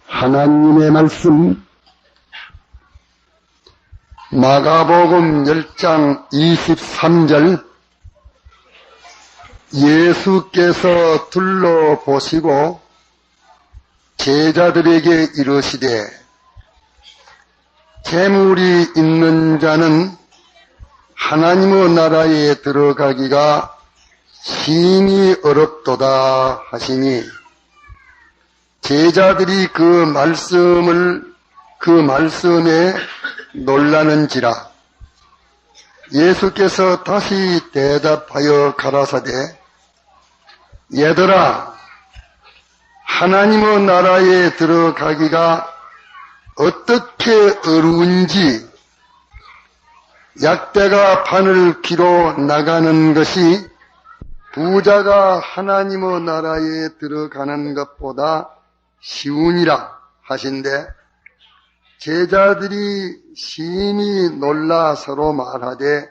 하나님의 말씀 마가복음 10장 23절 예수께서 둘러보시고 제자들에게 이르시되 재물이 있는 자는 하나님의 나라에 들어가기가 심히 어렵도다 하시니 제자들이 그 말씀에 놀라는지라. 예수께서 다시 대답하여 가라사대 얘들아, 하나님의 나라에 들어가기가 어떻게 어려운지 약대가 바늘 귀로 나가는 것이 부자가 하나님의 나라에 들어가는 것보다 쉬우니라 하신대, 제자들이 심히 놀라 서로 말하되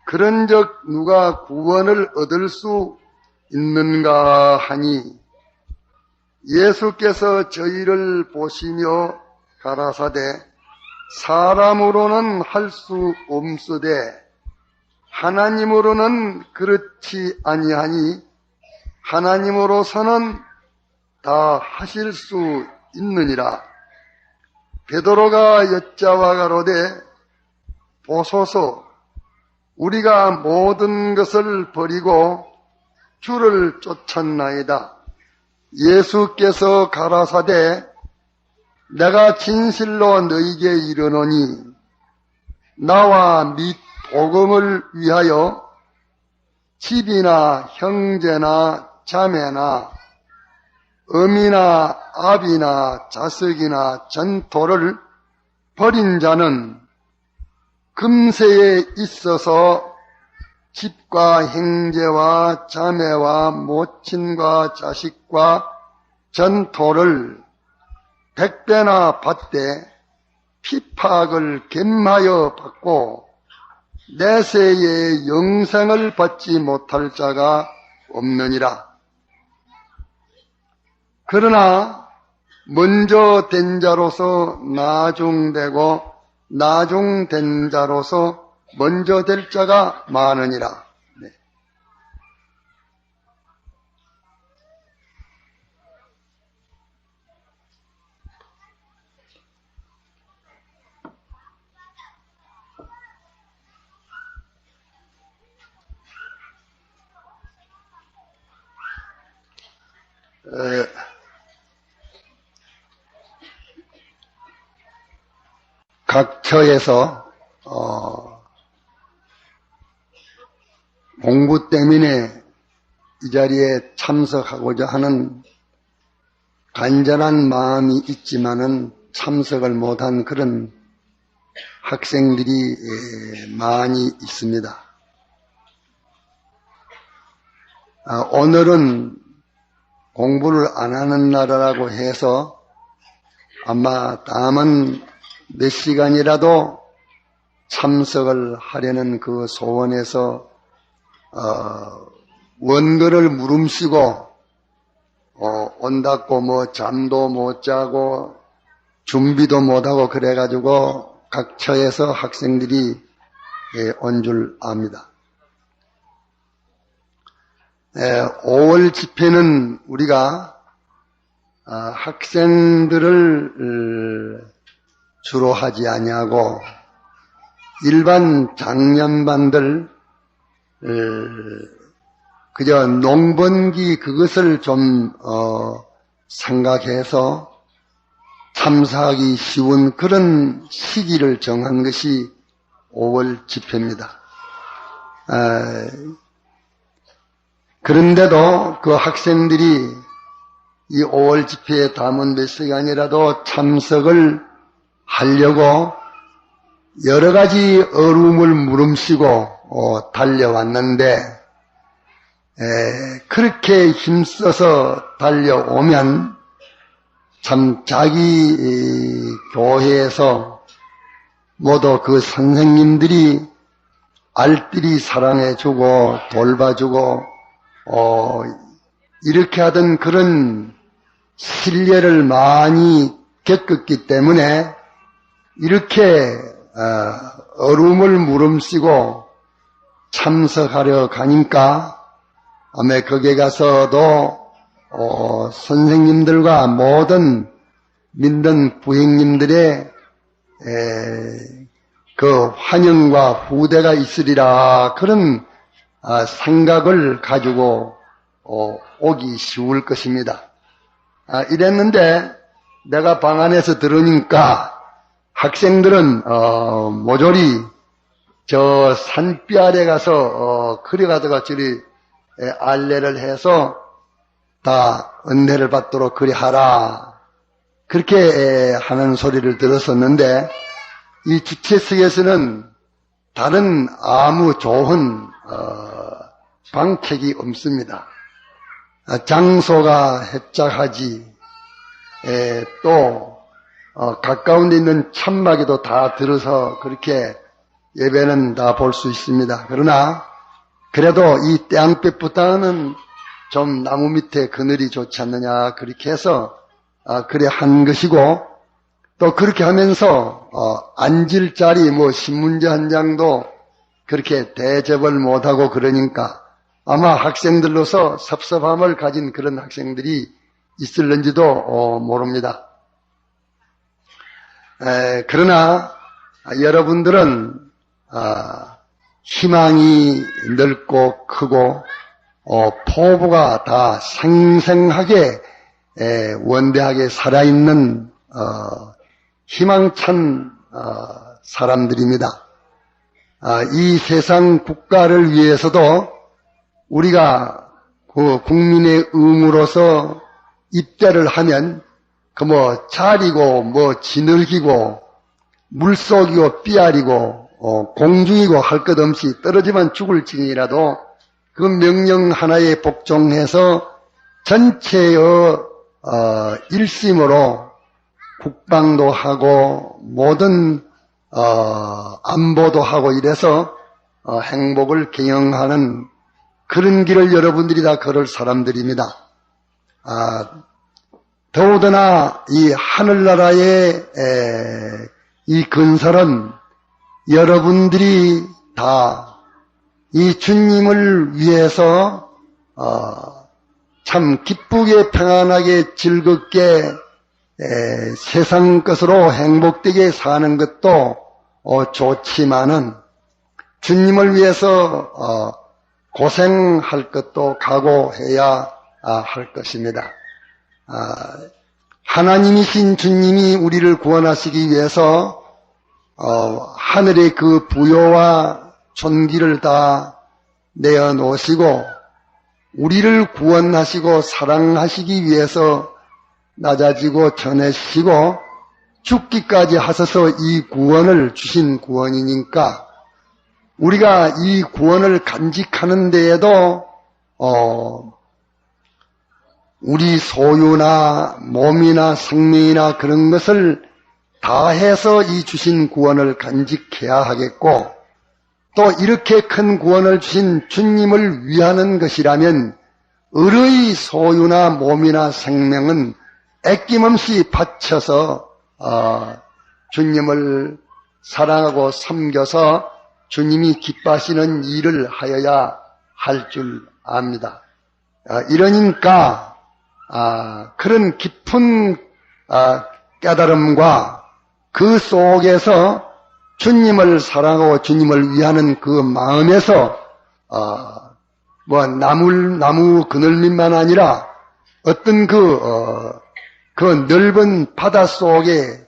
그런즉 누가 구원을 얻을 수 있는가 하니, 예수께서 저희를 보시며 가라사대 사람으로는 할 수 없으되 하나님으로는 그렇지 아니하니 하나님으로서는 다 하실 수 있느니라. 베드로가 여짜와 가로되 보소서, 우리가 모든 것을 버리고 주를 쫓았나이다. 예수께서 가라사대 내가 진실로 너희에게 이르노니 나와 및 복음을 위하여 집이나 형제나 자매나 어미나 아비나 자식이나 전토를 버린 자는 금세에 있어서 집과 형제와 자매와 모친과 자식과 전토를 100배나 받되 핍박을 겜하여 받고 내세에 영생을 받지 못할 자가 없느니라. 그러나 먼저 된 자로서 나중되고 나중된 자로서 먼저 될 자가 많으니라. 네. 각 처에서 공부 때문에 이 자리에 참석하고자 하는 간절한 마음이 있지만은 참석을 못한 그런 학생들이 많이 있습니다. 오늘은 공부를 안 하는 날이라고 해서 아마 남은 몇 시간이라도 참석을 하려는 그 소원에서 원거를 무름쓰고 온다고 뭐 잠도 못 자고 준비도 못하고 그래가지고 각 처에서 학생들이 온 줄 압니다. 5월 집회는 우리가 학생들을 주로 하지 아니하고 일반 장년반들 그저 농번기 그것을 좀 생각해서 참석하기 쉬운 그런 시기를 정한 것이 5월 집회입니다. 그런데도 그 학생들이 이 5월 집회에 남은 몇 시간이라도 참석을 하려고 여러 가지 어려움을 무름쓰고 달려왔는데, 그렇게 힘써서 달려오면 참 자기 교회에서 모두 그 선생님들이 알뜰히 사랑해주고 돌봐주고 이렇게 하던 그런 신뢰를 많이 겪었기 때문에 이렇게 어려움을 무릅쓰고 참석하려 가니까 아마 거기에 가서도 선생님들과 모든 믿는 부행님들의 그 환영과 후대가 있으리라 그런 생각을 가지고 오기 쉬울 것입니다. 이랬는데 내가 방 안에서 들으니까 학생들은 모조리 저 산비 아래 가서 그려가다가 저리 알레를 해서 다 은혜를 받도록 그리하라 그렇게 하는 소리를 들었었는데 이 주최석에서는 다른 아무 좋은 방책이 없습니다. 장소가 협착하지 또 가까운 데 있는 천막에도 다 들어서 그렇게 예배는 다 볼 수 있습니다. 그러나 그래도 이 떼양볕보다는 좀 나무 밑에 그늘이 좋지 않느냐 그렇게 해서 그래 한 것이고 또 그렇게 하면서 앉을 자리 신문지 한 장도 그렇게 대접을 못하고 그러니까 아마 학생들로서 섭섭함을 가진 그런 학생들이 있을는지도 모릅니다. 그러나 여러분들은 희망이 넓고 크고 포부가 다 생생하게 원대하게 살아있는 희망찬 사람들입니다. 이 세상 국가를 위해서도 우리가 그 국민의 의무로서 입대를 하면 자리고 지늘기고 물속이고 삐아리고 공중이고 할 것 없이 떨어지면 죽을 징이라도 그 명령 하나에 복종해서 전체의 일심으로 국방도 하고 모든 안보도 하고 이래서 행복을 경영하는 그런 길을 여러분들이 다 걸을 사람들입니다. 더욱더나 이 하늘나라의 이 건설은 여러분들이 다 이 주님을 위해서 참 기쁘게 평안하게 즐겁게 세상 것으로 행복되게 사는 것도 좋지만은 주님을 위해서 고생할 것도 각오해야 할 것입니다. 하나님이신 주님이 우리를 구원하시기 위해서 하늘의 그 부요와 존귀를 다 내어놓으시고 우리를 구원하시고 사랑하시기 위해서 낮아지고 전해주시고 죽기까지 하셔서 이 구원을 주신 구원이니까 우리가 이 구원을 간직하는 데에도 우리 소유나 몸이나 생명이나 그런 것을 다해서 이 주신 구원을 간직해야 하겠고 또 이렇게 큰 구원을 주신 주님을 위하는 것이라면 을의 소유나 몸이나 생명은 아낌없이 바쳐서 주님을 사랑하고 섬겨서 주님이 기뻐하시는 일을 하여야 할 줄 압니다. 이러니까 그런 깊은 깨달음과 그 속에서 주님을 사랑하고 주님을 위하는 그 마음에서 나무 그늘밑만 아니라 어떤 그 넓은 바다 속에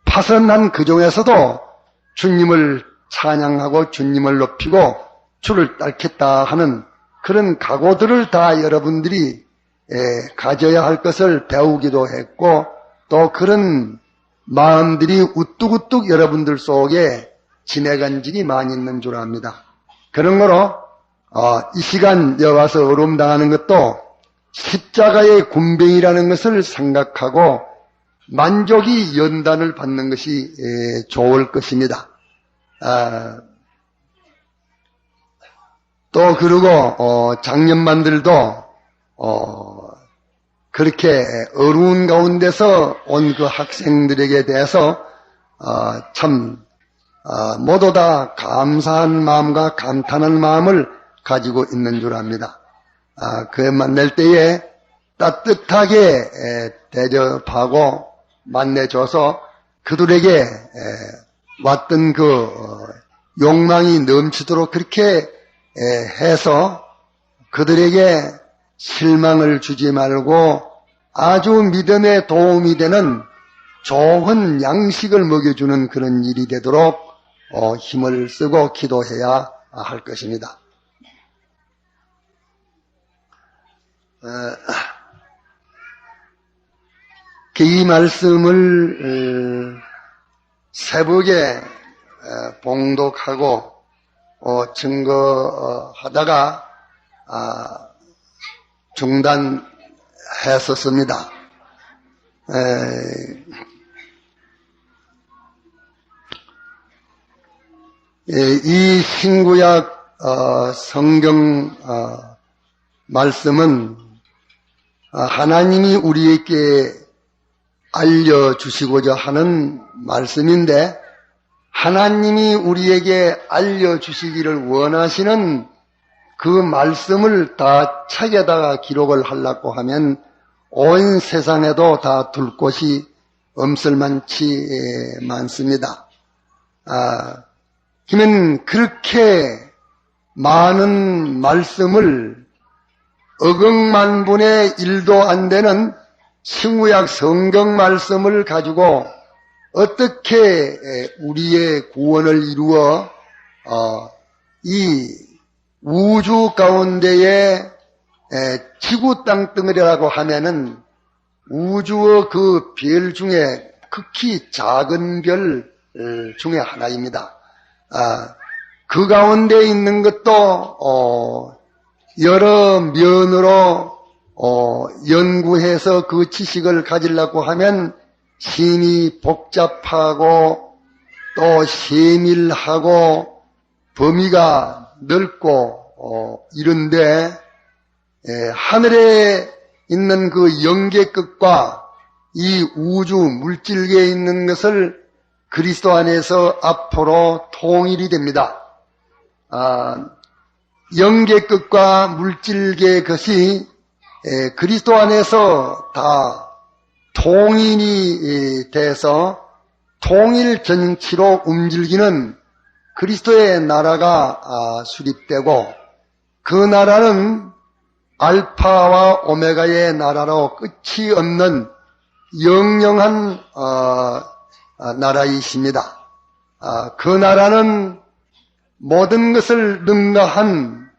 파선한 그 중에서도 주님을 찬양하고 주님을 높이고 주를 따르겠다 하는 그런 각오들을 다 여러분들이 가져야 할 것을 배우기도 했고 또 그런 마음들이 우뚝우뚝 여러분들 속에 지내간 적이 많이 있는 줄 압니다. 그런 거로 이 시간 와서 어려움 당하는 것도 십자가의 군병이라는 것을 생각하고 만족이 연단을 받는 것이 좋을 것입니다. 또 그리고 장년만들도 그렇게 어려운 가운데서 온 그 학생들에게 대해서 모두 다 감사한 마음과 감탄한 마음을 가지고 있는 줄 압니다. 그 만날 때에 따뜻하게 대접하고 만나줘서 그들에게 왔던 그 욕망이 넘치도록 그렇게 해서 그들에게 실망을 주지 말고 아주 믿음에 도움이 되는 좋은 양식을 먹여주는 그런 일이 되도록 힘을 쓰고 기도해야 할 것입니다. 이 말씀을 새벽에 봉독하고 증거하다가 중단했었습니다. 이 신구약 성경 말씀은 하나님이 우리에게 알려주시고자 하는 말씀인데 하나님이 우리에게 알려주시기를 원하시는 그 말씀을 다 책에다가 기록을 하려고 하면 온 세상에도 다 둘 곳이 엄슬만치 많습니다. 그러면 그렇게 많은 말씀을 억억만분의 1도 안 되는 신구약 성경 말씀을 가지고 어떻게 우리의 구원을 이루어 이 우주 가운데에 지구 땅덩어리라고 하면은 우주의 그 별 중에 극히 작은 별 중에 하나입니다. 그 가운데 있는 것도 여러 면으로 연구해서 그 지식을 가지려고 하면 심히 복잡하고 또 세밀하고 범위가 넓고 이런데 하늘에 있는 그 영계 끝과 이 우주 물질계에 있는 것을 그리스도 안에서 앞으로 통일이 됩니다. 영계 끝과 물질계 것이 그리스도 안에서 다 통일이 돼서 통일 정치로 움직이는 그리스도의 나라가 수립되고 그 나라는 알파와 오메가의 나라로 끝이 없는 영영한 나라이십니다. 그 나라는 모든 것을 능가한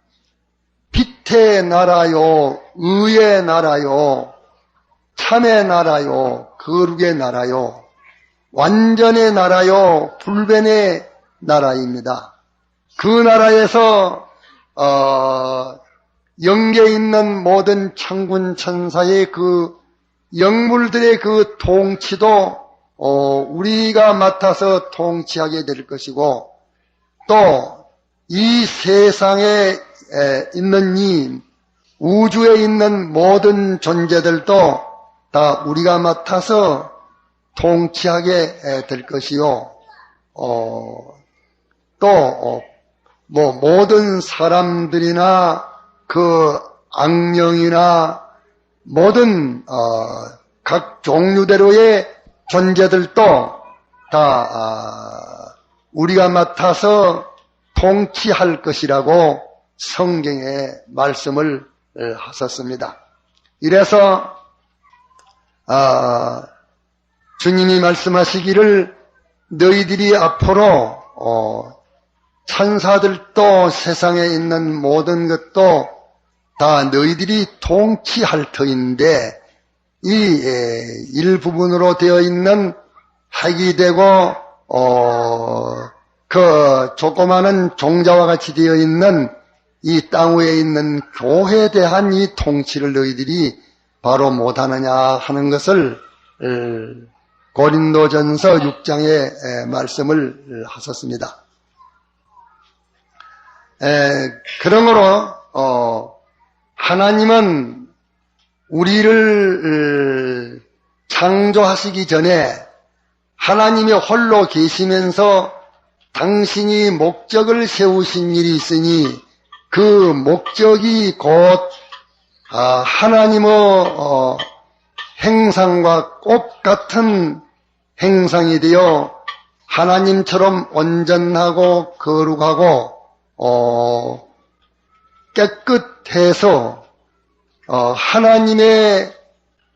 빛의 나라요, 의의 나라요, 참의 나라요, 거룩의 나라요, 완전의 나라요, 불변의 나라입니다. 그 나라에서 영계에 있는 모든 천군 천사의 그 영물들의 그 통치도 우리가 맡아서 통치하게 될 것이고 또 이 세상에 있는 이 우주에 있는 모든 존재들도 다 우리가 맡아서 통치하게 될 것이요. 또 모든 사람들이나 그 악령이나 모든 각 종류대로의 존재들도 다 우리가 맡아서 통치할 것이라고 성경에 말씀을 하셨습니다. 이래서 주님이 말씀하시기를 너희들이 앞으로 천사들도 세상에 있는 모든 것도 다 너희들이 통치할 터인데 이 일부분으로 되어 있는 핵이 되고 그 조그마한 종자와 같이 되어 있는 이 땅 위에 있는 교회에 대한 이 통치를 너희들이 바로 못하느냐 하는 것을 고린도전서 6장에 말씀을 하셨습니다. 그러므로 하나님은 우리를 창조하시기 전에 하나님이 홀로 계시면서 당신이 목적을 세우신 일이 있으니 그 목적이 곧 하나님의 행상과 똑같은 행상이 되어 하나님처럼 온전하고 거룩하고 깨끗해서 하나님의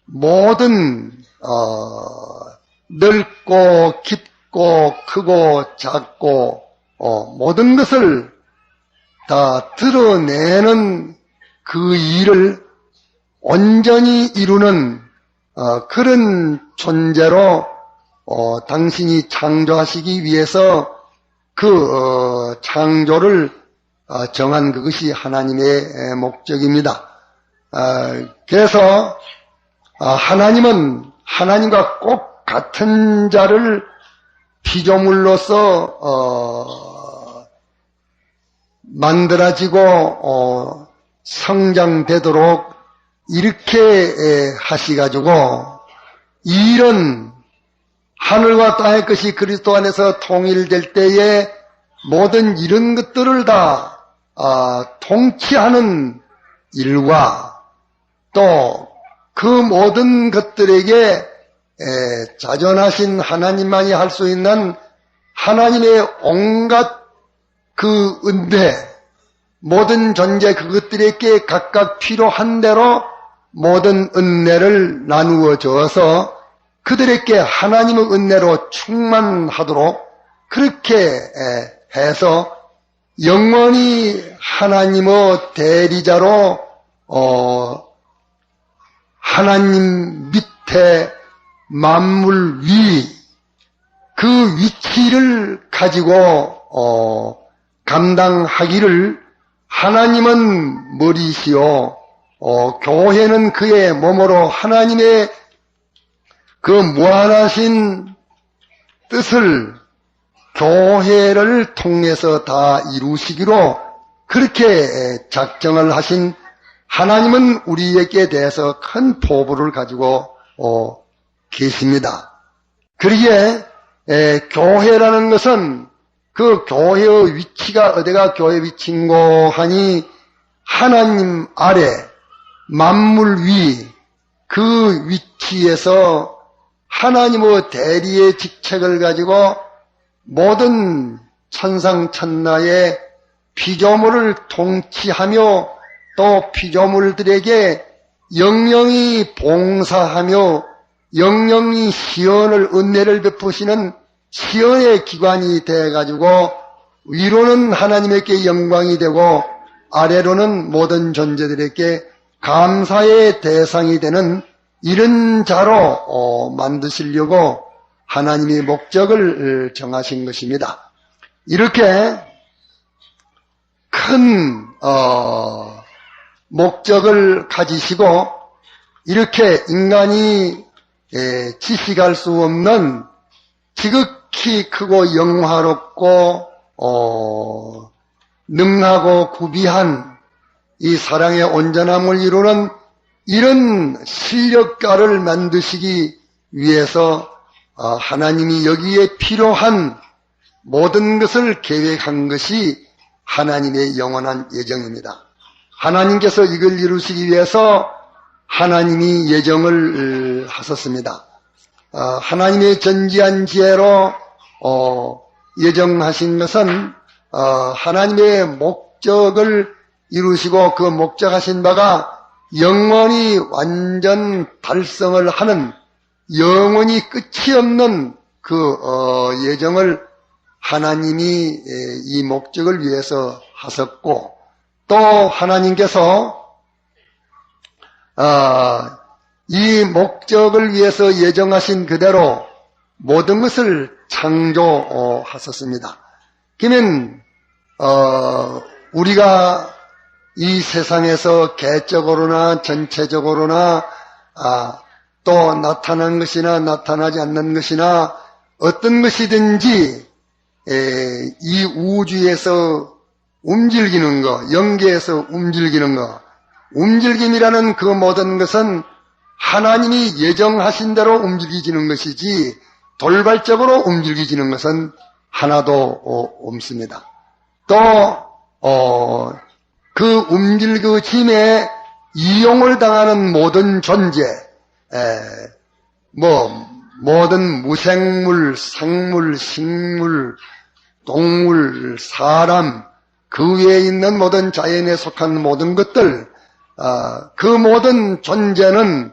모든 넓고 깊고 크고 작고 모든 것을 다 드러내는 그 일을 온전히 이루는 그런 존재로 당신이 창조하시기 위해서 그 창조를 정한 그것이 하나님의 목적입니다. 그래서 하나님은 하나님과 꼭 같은 자를 피조물로서 만들어지고 성장되도록 이렇게 하시가지고 이런 하늘과 땅의 것이 그리스도 안에서 통일될 때에 모든 이런 것들을 다 통치하는 일과 또 그 모든 것들에게 자존하신 하나님만이 할 수 있는 하나님의 온갖 그 은혜, 모든 존재 그것들에게 각각 필요한 대로 모든 은혜를 나누어 주어서 그들에게 하나님의 은혜로 충만하도록 그렇게 해서 영원히 하나님의 대리자로 하나님 밑에 만물 위 그 위치를 가지고 감당하기를 하나님은 머리시오 교회는 그의 몸으로 하나님의 그 무한하신 뜻을 교회를 통해서 다 이루시기로 그렇게 작정을 하신 하나님은 우리에게 대해서 큰 포부를 가지고 계십니다. 그러기에 교회라는 것은 그 교회의 위치가 어디가 교회 위치인고 하니 하나님 아래 만물 위 그 위치에서 하나님의 대리의 직책을 가지고 모든 천상천하의 피조물을 통치하며 또 피조물들에게 영영이 봉사하며 영영이 시언을 은혜를 베푸시는 시언의 기관이 되어가지고 위로는 하나님에게 영광이 되고 아래로는 모든 존재들에게 감사의 대상이 되는 이런 자로 만드시려고 하나님이 목적을 정하신 것입니다. 이렇게 큰 목적을 가지시고 이렇게 인간이 지식할 수 없는 지극히 크고 영화롭고 능하고 구비한 이 사랑의 온전함을 이루는 이런 실력가를 만드시기 위해서 하나님이 여기에 필요한 모든 것을 계획한 것이 하나님의 영원한 예정입니다. 하나님께서 이걸 이루시기 위해서 하나님이 예정을 하셨습니다. 하나님의 전지한 지혜로 예정하신 것은 하나님의 목적을 이루시고 그 목적하신 바가 영원히 완전 달성을 하는 영원히 끝이 없는 그 예정을 하나님이 이 목적을 위해서 하셨고 또 하나님께서 이 목적을 위해서 예정하신 그대로 모든 것을 창조하셨습니다. 그러면 우리가 이 세상에서 개적으로나 전체적으로나 또 나타난 것이나 나타나지 않는 것이나 어떤 것이든지 이 우주에서 움직이는 것, 영계에서 움직이는 것, 움직임이라는 그 모든 것은 하나님이 예정하신 대로 움직이지는 것이지 돌발적으로 움직이지는 것은 하나도 없습니다. 또 그 움직임에 이용을 당하는 모든 존재, 모든 무생물, 생물, 식물, 동물, 사람, 그 외에 있는 모든 자연에 속한 모든 것들, 그 모든 존재는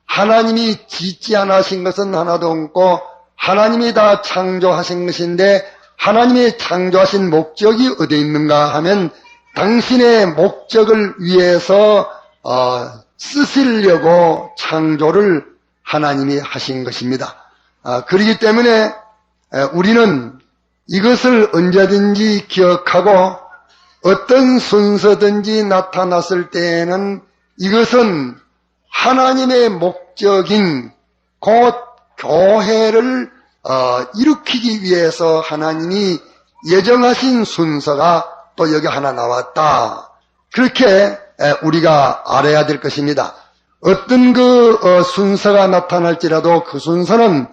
하나님이 짓지 않으신 것은 하나도 없고 하나님이 다 창조하신 것인데, 하나님이 창조하신 목적이 어디 있는가 하면 당신의 목적을 위해서 쓰시려고 창조를 하나님이 하신 것입니다. 그렇기 때문에 우리는 이것을 언제든지 기억하고 어떤 순서든지 나타났을 때에는 이것은 하나님의 목적인 곧 교회를 일으키기 위해서 하나님이 예정하신 순서가 또 여기 하나 나왔다. 그렇게 우리가 알아야 될 것입니다. 어떤 그 순서가 나타날지라도 그 순서는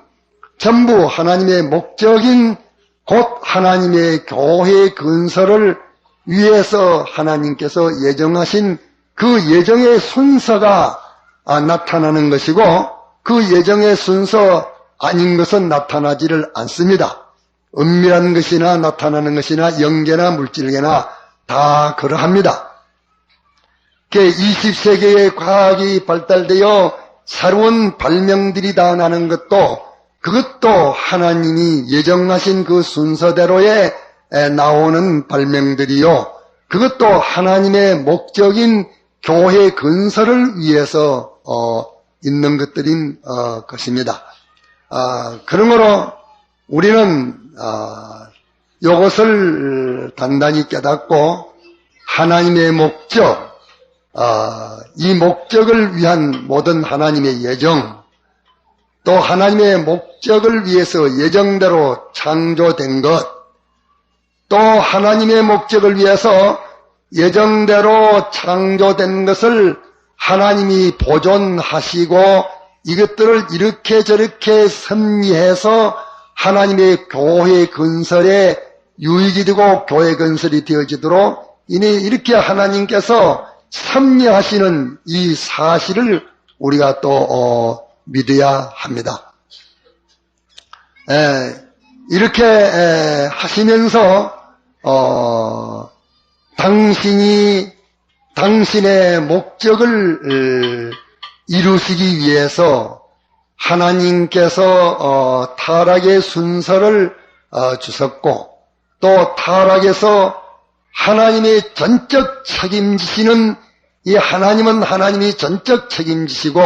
전부 하나님의 목적인 곧 하나님의 교회 건설을 위해서 하나님께서 예정하신 그 예정의 순서가 나타나는 것이고, 그 예정의 순서 아닌 것은 나타나지를 않습니다. 은밀한 것이나 나타나는 것이나 영계나 물질계나 다 그러합니다. 20세기의 과학이 발달되어 새로운 발명들이 다 나는 것도 그것도 하나님이 예정하신 그 순서대로에 나오는 발명들이요, 그것도 하나님의 목적인 교회 건설을 위해서 있는 것들인 것입니다. 그러므로 우리는 이것을 단단히 깨닫고 하나님의 목적, 이 목적을 위한 모든 하나님의 예정, 또 하나님의 목적을 위해서 예정대로 창조된 것, 또 하나님의 목적을 위해서 예정대로 창조된 것을 하나님이 보존하시고 이것들을 이렇게 저렇게 섭리해서 하나님의 교회 건설에 유익이 되고 교회 건설이 되어지도록 이니 이렇게 하나님께서 섭리하시는 이 사실을 우리가 또 믿어야 합니다. 이렇게 하시면서 당신이 당신의 목적을 이루시기 위해서 하나님께서 타락의 순서를 주셨고, 또 타락에서 하나님의 전적 책임지시는 이 하나님은 하나님이 전적 책임지시고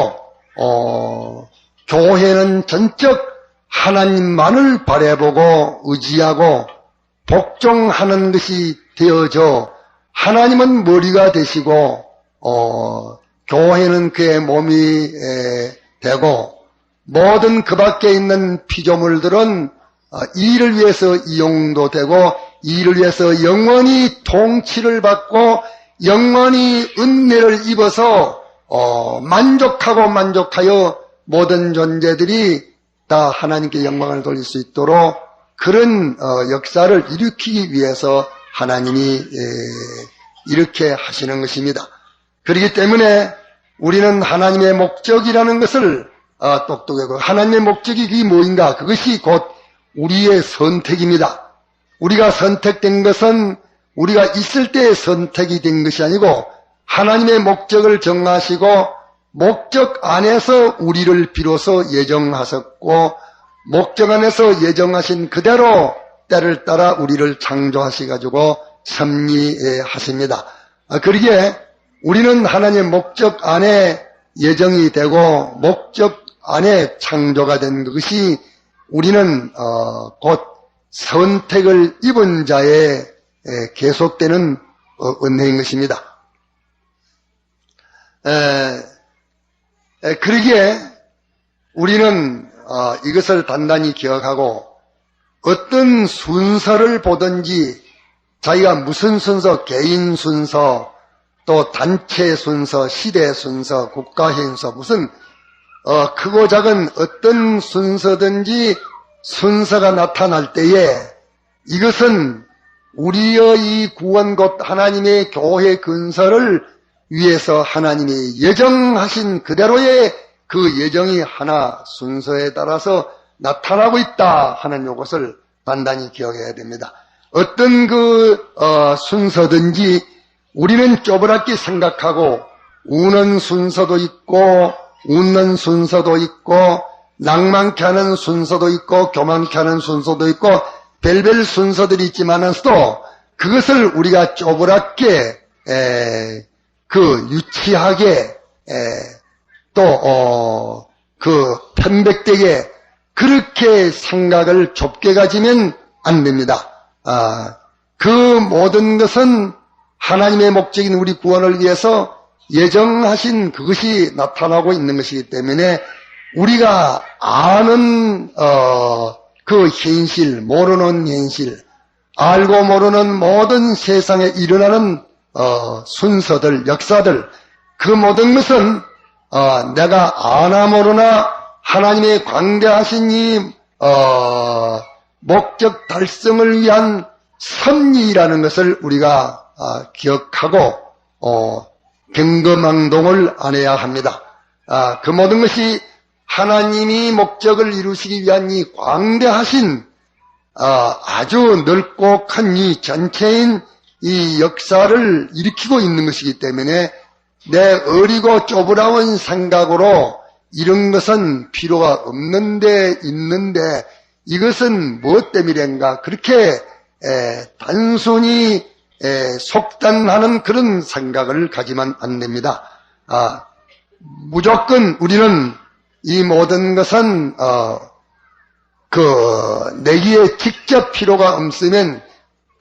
교회는 전적 하나님만을 바라보고 의지하고 복종하는 것이 되어져 하나님은 머리가 되시고 교회는 그의 몸이 되고 모든 그 밖에 있는 피조물들은 이를 위해서 이용도 되고 이를 위해서 영원히 통치를 받고 영원히 은혜를 입어서 만족하여 모든 존재들이 다 하나님께 영광을 돌릴 수 있도록 그런 역사를 일으키기 위해서 하나님이 이렇게 하시는 것입니다. 그렇기 때문에 우리는 하나님의 목적이라는 것을 똑똑하고, 하나님의 목적이 그게 뭐인가? 그것이 곧 우리의 선택입니다. 우리가 선택된 것은 우리가 있을 때 선택이 된 것이 아니고 하나님의 목적을 정하시고 목적 안에서 우리를 비로소 예정하셨고 목적 안에서 예정하신 그대로 때를 따라 우리를 창조하셔가지고 섭리하십니다. 그러기에 우리는 하나님의 목적 안에 예정이 되고 목적 안에 창조가 된 것이 우리는 곧 선택을 입은 자의 계속되는 은혜인 것입니다. 그러기에 우리는 이것을 단단히 기억하고 어떤 순서를 보든지 자기가 무슨 순서, 개인 순서, 또 단체 순서, 시대 순서, 국가 현서, 무슨 크고 작은 어떤 순서든지 순서가 나타날 때에 이것은 우리의 이 구원 곧 하나님의 교회 건설을 위해서 하나님이 예정하신 그대로의 그 예정이 하나 순서에 따라서 나타나고 있다 하는 이것을 단단히 기억해야 됩니다. 어떤 순서든지 우리는 쪼그랗게 생각하고 우는 순서도 있고 웃는 순서도 있고 낭만케 하는 순서도 있고 교만케 하는 순서도 있고 별별 순서들이 있지만서도 그것을 우리가 쪼그랗게 유치하게 또 편백되게 그렇게 생각을 좁게 가지면 안 됩니다. 그 모든 것은 하나님의 목적인 우리 구원을 위해서 예정하신 그것이 나타나고 있는 것이기 때문에 우리가 아는 그 현실, 모르는 현실, 알고 모르는 모든 세상에 일어나는 순서들, 역사들, 그 모든 것은 내가 아나 모르나 하나님의 광대하신 이 목적 달성을 위한 섭리라는 것을 우리가 기억하고 경거망동을 안 해야 합니다. 그 모든 것이 하나님이 목적을 이루시기 위한 이 광대하신 아주 넓고 큰 이 전체인 이 역사를 일으키고 있는 것이기 때문에 내 어리고 쪼그라운 생각으로 이런 것은 필요가 없는데 있는데 이것은 무엇 때문인가 그렇게 단순히 속단하는 그런 생각을 가지면 안 됩니다. 무조건 우리는 이 모든 것은 내기에 직접 필요가 없으면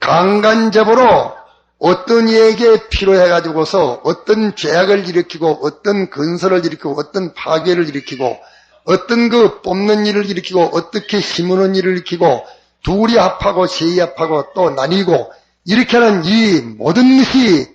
강간접으로 어떤 이에게 필요해가지고서 어떤 죄악을 일으키고 어떤 건설을 일으키고 어떤 파괴를 일으키고 어떤 뽑는 일을 일으키고 어떻게 심으는 일을 일으키고 둘이 합하고 셋이 합하고 또 나뉘고 이렇게 하는 이 모든 것이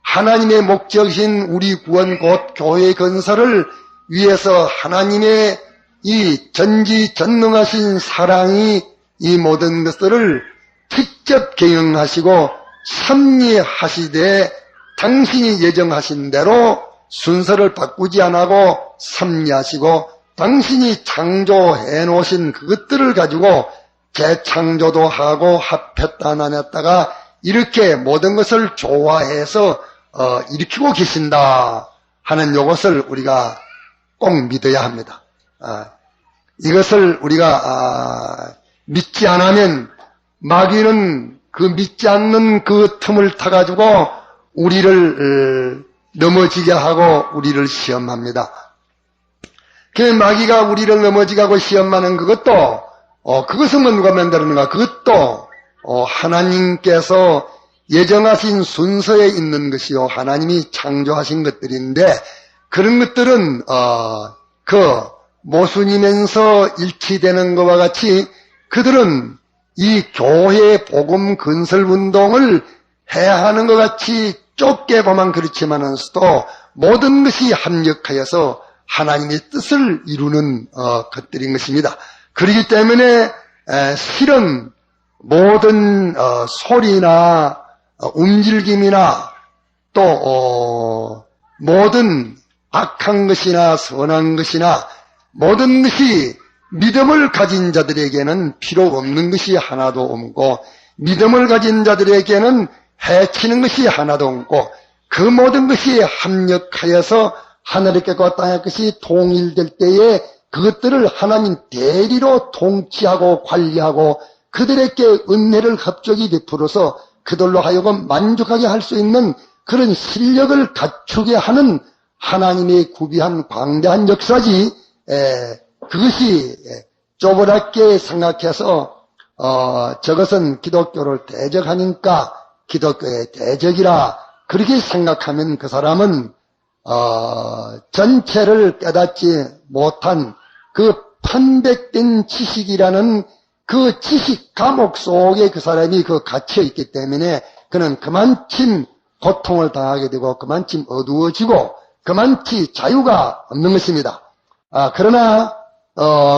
하나님의 목적이신 우리 구원 곧 교회 건설을 위해서 하나님의 이 전지전능하신 사랑이 이 모든 것들을 직접 경영하시고 섭리하시되 당신이 예정하신 대로 순서를 바꾸지 않고 섭리하시고 당신이 창조해 놓으신 그것들을 가지고 재창조도 하고 합했다 나눴다가 이렇게 모든 것을 조화해서 일으키고 계신다 하는 이것을 우리가 꼭 믿어야 합니다. 이것을 우리가 믿지 않으면 마귀는 그 믿지 않는 그 틈을 타가지고 우리를 넘어지게 하고 우리를 시험합니다. 그 마귀가 우리를 넘어지게 하고 시험하는 그것도 그것은 누가 만들었는가? 그것도 하나님께서 예정하신 순서에 있는 것이요 하나님이 창조하신 것들인데 그런 것들은 모순이면서 일치되는 것과 같이 그들은 이 교회 복음 건설 운동을 해야 하는 것 같이 좁게 보면 그렇지만서도 모든 것이 합력하여서 하나님의 뜻을 이루는 것들인 것입니다. 그렇기 때문에 실은 모든 소리나 움직임이나 또 모든 악한 것이나 선한 것이나 모든 것이 믿음을 가진 자들에게는 필요 없는 것이 하나도 없고 믿음을 가진 자들에게는 해치는 것이 하나도 없고 그 모든 것이 합력하여서 하늘의 것과 땅의 것이 통일될 때에 그것들을 하나님 대리로 통치하고 관리하고 그들에게 은혜를 합적이 베풀어서 그들로 하여금 만족하게 할 수 있는 그런 실력을 갖추게 하는 하나님의 구비한 광대한 역사지 그것이 쪼그랗게 생각해서 저것은 기독교를 대적하니까 기독교의 대적이라 그렇게 생각하면 그 사람은 전체를 깨닫지 못한 그 편백된 지식이라는 그 지식 감옥 속에 그 사람이 갇혀 있기 때문에 그는 그만큼 고통을 당하게 되고 그만큼 어두워지고 그만치 자유가 없는 것입니다. 그러나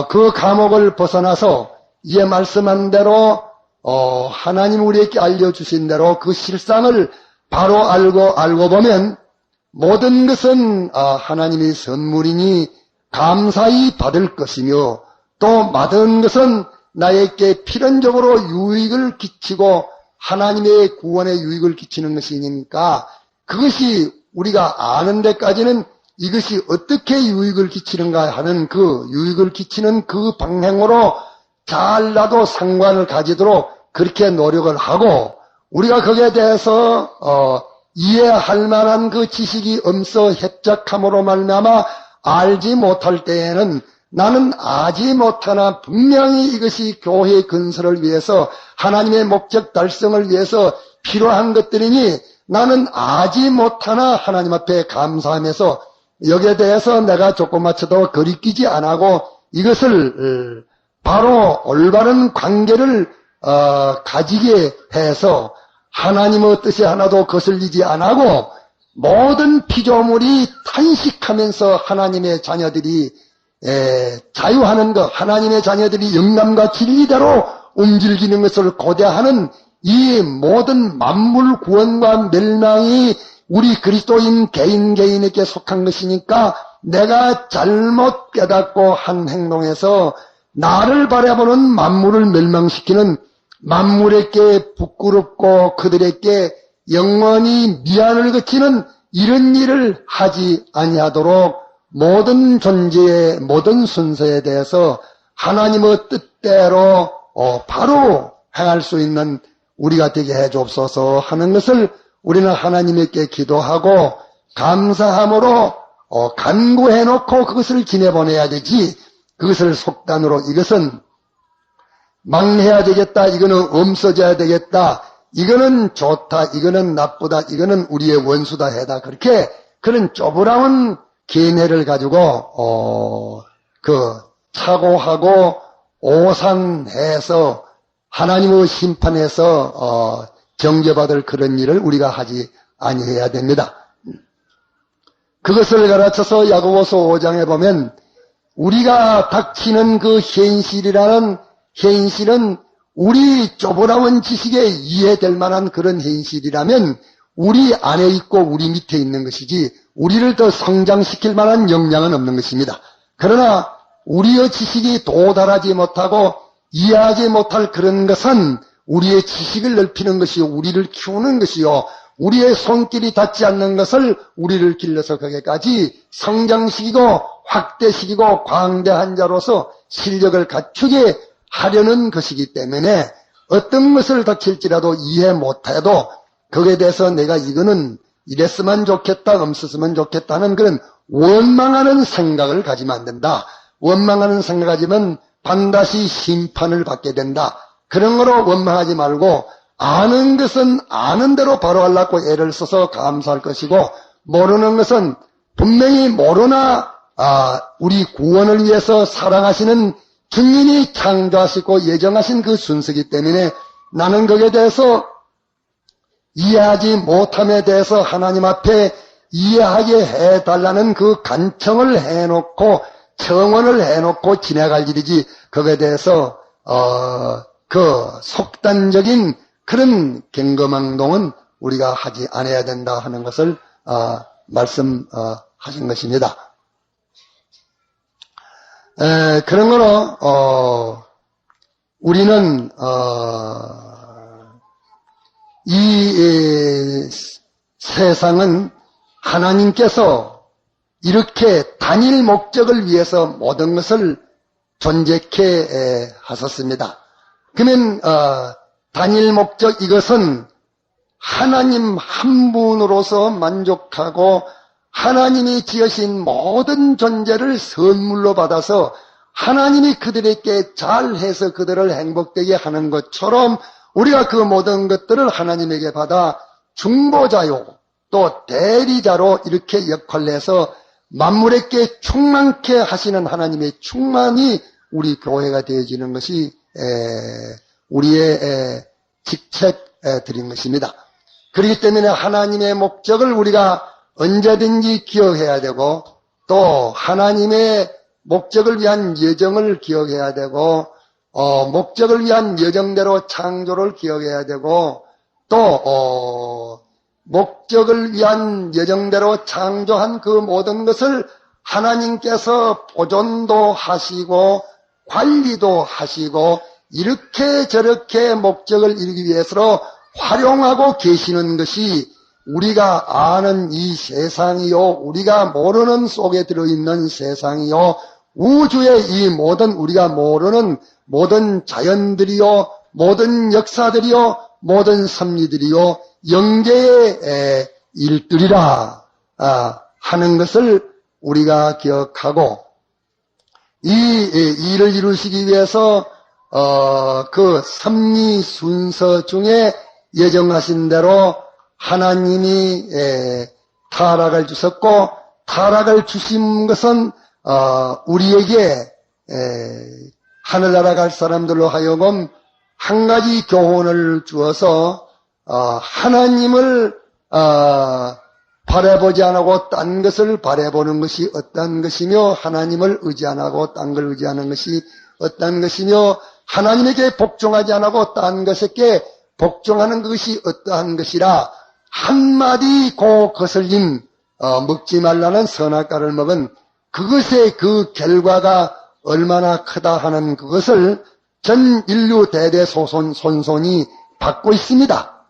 그 감옥을 벗어나서 이에 말씀한 대로 하나님 우리에게 알려주신 대로 그 실상을 바로 알고 보면 모든 것은 하나님의 선물이니 감사히 받을 것이며 또 받은 것은 나에게 필연적으로 유익을 끼치고 하나님의 구원에 유익을 끼치는 것이니까 그것이 우리가 아는 데까지는 이것이 어떻게 유익을 끼치는가 하는 그 유익을 끼치는 그 방향으로 잘라도 상관을 가지도록 그렇게 노력을 하고 우리가 거기에 대해서 이해할 만한 그 지식이 없어 협작함으로 말미암아 알지 못할 때에는 나는 아지 못하나 분명히 이것이 교회의 건설을 위해서 하나님의 목적 달성을 위해서 필요한 것들이니 나는 아지 못하나 하나님 앞에 감사하면서 여기에 대해서 내가 조금마쳐도 거리끼지 안 하고 이것을 바로 올바른 관계를 가지게 해서 하나님의 뜻이 하나도 거슬리지 안 하고 모든 피조물이 탄식하면서 하나님의 자녀들이 자유하는 것, 하나님의 자녀들이 영감과 진리대로 움직이는 것을 고대하는 이 모든 만물 구원과 멸망이 우리 그리스도인 개인에게 속한 것이니까 내가 잘못 깨닫고 한 행동에서 나를 바라보는 만물을 멸망시키는 만물에게 부끄럽고 그들에게 영원히 미안을 그치는 이런 일을 하지 아니하도록 모든 존재의 모든 순서에 대해서 하나님의 뜻대로 바로 행할 수 있는 우리가 되게 해주옵소서 하는 것을 우리는 하나님께 기도하고 감사함으로 간구해놓고 그것을 지내보내야 되지 그것을 속단으로 이것은 망해야 되겠다, 이거는 없어져야 되겠다, 이거는 좋다, 이거는 나쁘다, 이거는 우리의 원수다 해다 그렇게 그런 쪼그라운 견해를 가지고 착오하고 오산해서 하나님의 심판에서 정죄받을 그런 일을 우리가 하지 아니해야 됩니다. 그것을 가르쳐서 야고보서 5장에 보면 우리가 닥치는 그 현실이라는 현실은 우리 쪼그라운 지식에 이해될 만한 그런 현실이라면 우리 안에 있고 우리 밑에 있는 것이지 우리를 더 성장시킬 만한 역량은 없는 것입니다. 그러나 우리의 지식이 도달하지 못하고 이해하지 못할 그런 것은 우리의 지식을 넓히는 것이요 우리를 키우는 것이요 우리의 손길이 닿지 않는 것을 우리를 길러서 거기까지 성장시키고 확대시키고 광대한 자로서 실력을 갖추게 하려는 것이기 때문에 어떤 것을 닥칠지라도 이해 못해도 거기에 대해서 내가 이거는 이랬으면 좋겠다, 없었으면 좋겠다는 그런 원망하는 생각을 가지면 안 된다. 원망하는 생각을 가지면 반드시 심판을 받게 된다. 그런 거로 원망하지 말고 아는 것은 아는 대로 바로 하려고 애를 써서 감사할 것이고 모르는 것은 분명히 모르나 우리 구원을 위해서 사랑하시는 주님이 창조하시고 예정하신 그 순서이기 때문에 나는 거기에 대해서 이해하지 못함에 대해서 하나님 앞에 이해하게 해달라는 그 간청을 해놓고 청원을 해놓고 지나갈 일이지 거기에 대해서 그 속단적인 그런 경거망동은 우리가 하지 않아야 된다 하는 것을 말씀하신 것입니다. 그런 거로 우리는 이 세상은 하나님께서 이렇게 단일 목적을 위해서 모든 것을 존재케 하셨습니다. 그러면 단일 목적 이것은 하나님 한 분으로서 만족하고 하나님이 지으신 모든 존재를 선물로 받아서 하나님이 그들에게 잘해서 그들을 행복되게 하는 것처럼 우리가 그 모든 것들을 하나님에게 받아 중보자요 또 대리자로 이렇게 역할을 해서 만물에게 충만케 하시는 하나님의 충만이 우리 교회가 되어지는 것이 우리의 직책들인 것입니다. 그렇기 때문에 하나님의 목적을 우리가 언제든지 기억해야 되고, 또 하나님의 목적을 위한 여정을 기억해야 되고, 목적을 위한 여정대로 창조를 기억해야 되고, 또 목적을 위한 여정대로 창조한 그 모든 것을 하나님께서 보존도 하시고 관리도 하시고 이렇게 저렇게 목적을 이루기 위해서 활용하고 계시는 것이 우리가 아는 이 세상이요, 우리가 모르는 속에 들어있는 세상이요, 우주의 이 모든 우리가 모르는 모든 자연들이요, 모든 역사들이요, 모든 섭리들이요, 영계의 일들이라 하는 것을 우리가 기억하고, 이 일을 이루시기 위해서 그 섭리 순서 중에 예정하신 대로 하나님이 타락을 주셨고, 타락을 주신 것은 우리에게 하늘나라 갈 사람들로 하여금 한 가지 교훈을 주어서 하나님을 바라보지 않고 딴 것을 바라보는 것이 어떤 것이며, 하나님을 의지 안 하고 딴 걸 의지하는 것이 어떤 것이며, 하나님에게 복종하지 않고 딴 것에게 복종하는 것이 어떠한 것이라, 한마디 고 거슬림 먹지 말라는 선악과를 먹은 그것의 그 결과가 얼마나 크다 하는 그것을 전 인류 대대손손이 받고 있습니다.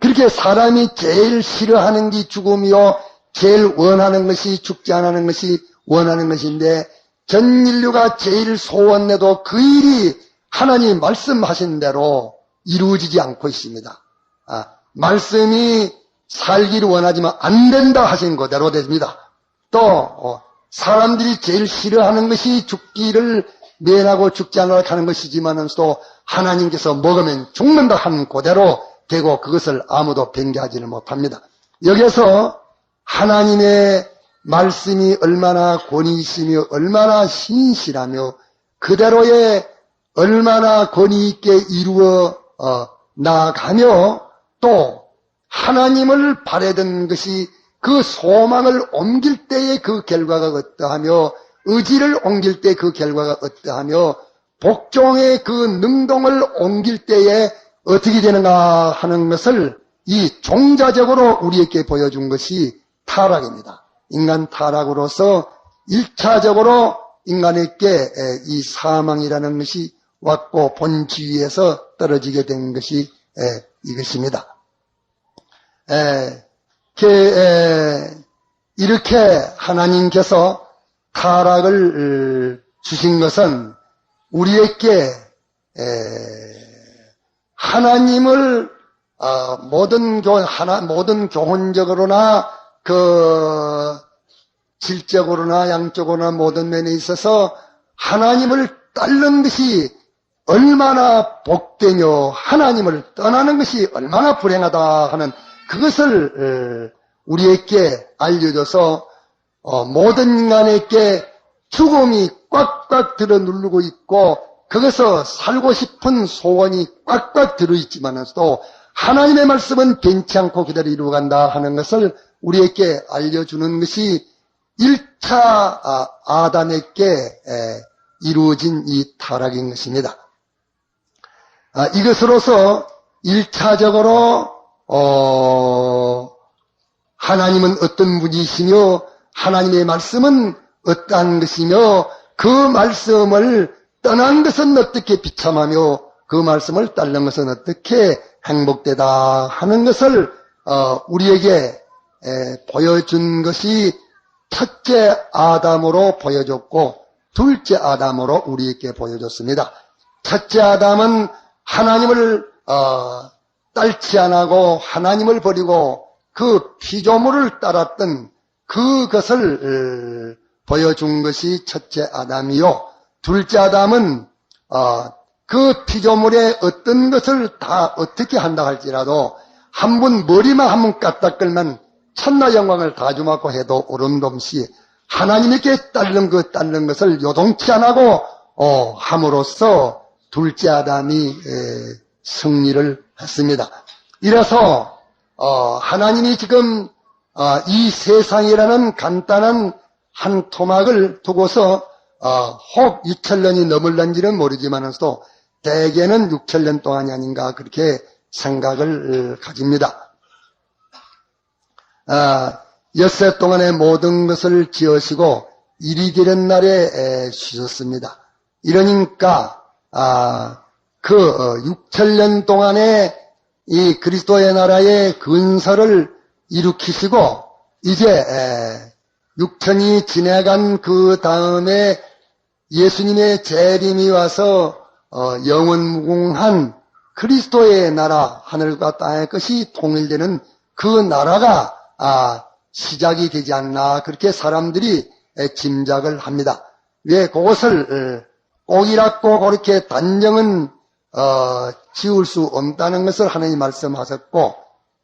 그렇게 사람이 제일 싫어하는 게 죽음이요, 제일 원하는 것이 죽지 않는 것이 원하는 것인데, 전 인류가 제일 소원해도 그 일이 하나님 말씀하신 대로 이루어지지 않고 있습니다. 말씀이 살기를 원하지만 안 된다 하신 그대로 됩니다. 또 사람들이 제일 싫어하는 것이 죽기를 면하고 죽지 않으라 하는 것이지만은 또 하나님께서 먹으면 죽는다 하는 그대로 되고, 그것을 아무도 변개하지는 못합니다. 여기서 하나님의 말씀이 얼마나 권위 있으며 얼마나 신실하며 그대로의 얼마나 권위 있게 이루어 나아가며, 또 하나님을 바라던 것이 그 소망을 옮길 때의 그 결과가 어떠하며, 의지를 옮길 때 그 결과가 어떠하며, 복종의 그 능동을 옮길 때에 어떻게 되는가 하는 것을 이 종자적으로 우리에게 보여준 것이 타락입니다. 인간 타락으로서 1차적으로 인간에게 이 사망이라는 것이 왔고 본지위에서 떨어지게 된 것이 이것입니다. 이렇게 하나님께서 타락을 주신 것은 우리에게 하나님을 모든 교훈적으로나 그 질적으로나 양적으로나 모든 면에 있어서 하나님을 따르는 것이 얼마나 복되며 하나님을 떠나는 것이 얼마나 불행하다 하는 그것을 우리에게 알려줘서 모든 인간에게 죽음이 꽉꽉 들어 누르고 있고, 거기서 살고 싶은 소원이 꽉꽉 들어있지만서도 하나님의 말씀은 변치 않고 그대로 이루어간다 하는 것을 우리에게 알려주는 것이 1차 아담에게 이루어진 이 타락인 것입니다. 이것으로서 1차적으로 하나님은 어떤 분이시며 하나님의 말씀은 어떠한 것이며, 그 말씀을 떠난 것은 어떻게 비참하며 그 말씀을 따르는 것은 어떻게 행복되다 하는 것을 우리에게 보여준 것이 첫째 아담으로 보여줬고, 둘째 아담으로 우리에게 보여줬습니다. 첫째 아담은 하나님을 딸치 않고 하나님을 버리고 그 피조물을 따랐던 그것을 보여준 것이 첫째 아담이요, 둘째 아담은 그 피조물의 어떤 것을 다 어떻게 한다 할지라도 한 번 머리만 한 번 까딱 끌면 천나 영광을 다 주먹고 해도 오름돔시 하나님에게 따르는 것을 요동치 않고 함으로써 둘째 아담이 승리를 했습니다. 이래서 하나님이 지금 이 세상이라는 간단한 한 토막을 두고서 혹 6천년이 넘을런지는 모르지만서도 대개는 6천년 동안이 아닌가 그렇게 생각을 가집니다. 엿새 동안의 모든 것을 지으시고 일이 되는 날에 쉬셨습니다. 이러니까 그 6천년 동안에 이 그리스도의 나라의 근설을 일으키시고 이제 6천이 지나간 그 다음에 예수님의 재림이 와서 영원무궁한 그리스도의 나라, 하늘과 땅의 것이 통일되는 그 나라가 시작이 되지 않나 그렇게 사람들이 짐작을 합니다. 왜 그것을 꼭이라고 그렇게 단정은 지울 수 없다는 것을 하나님 말씀하셨고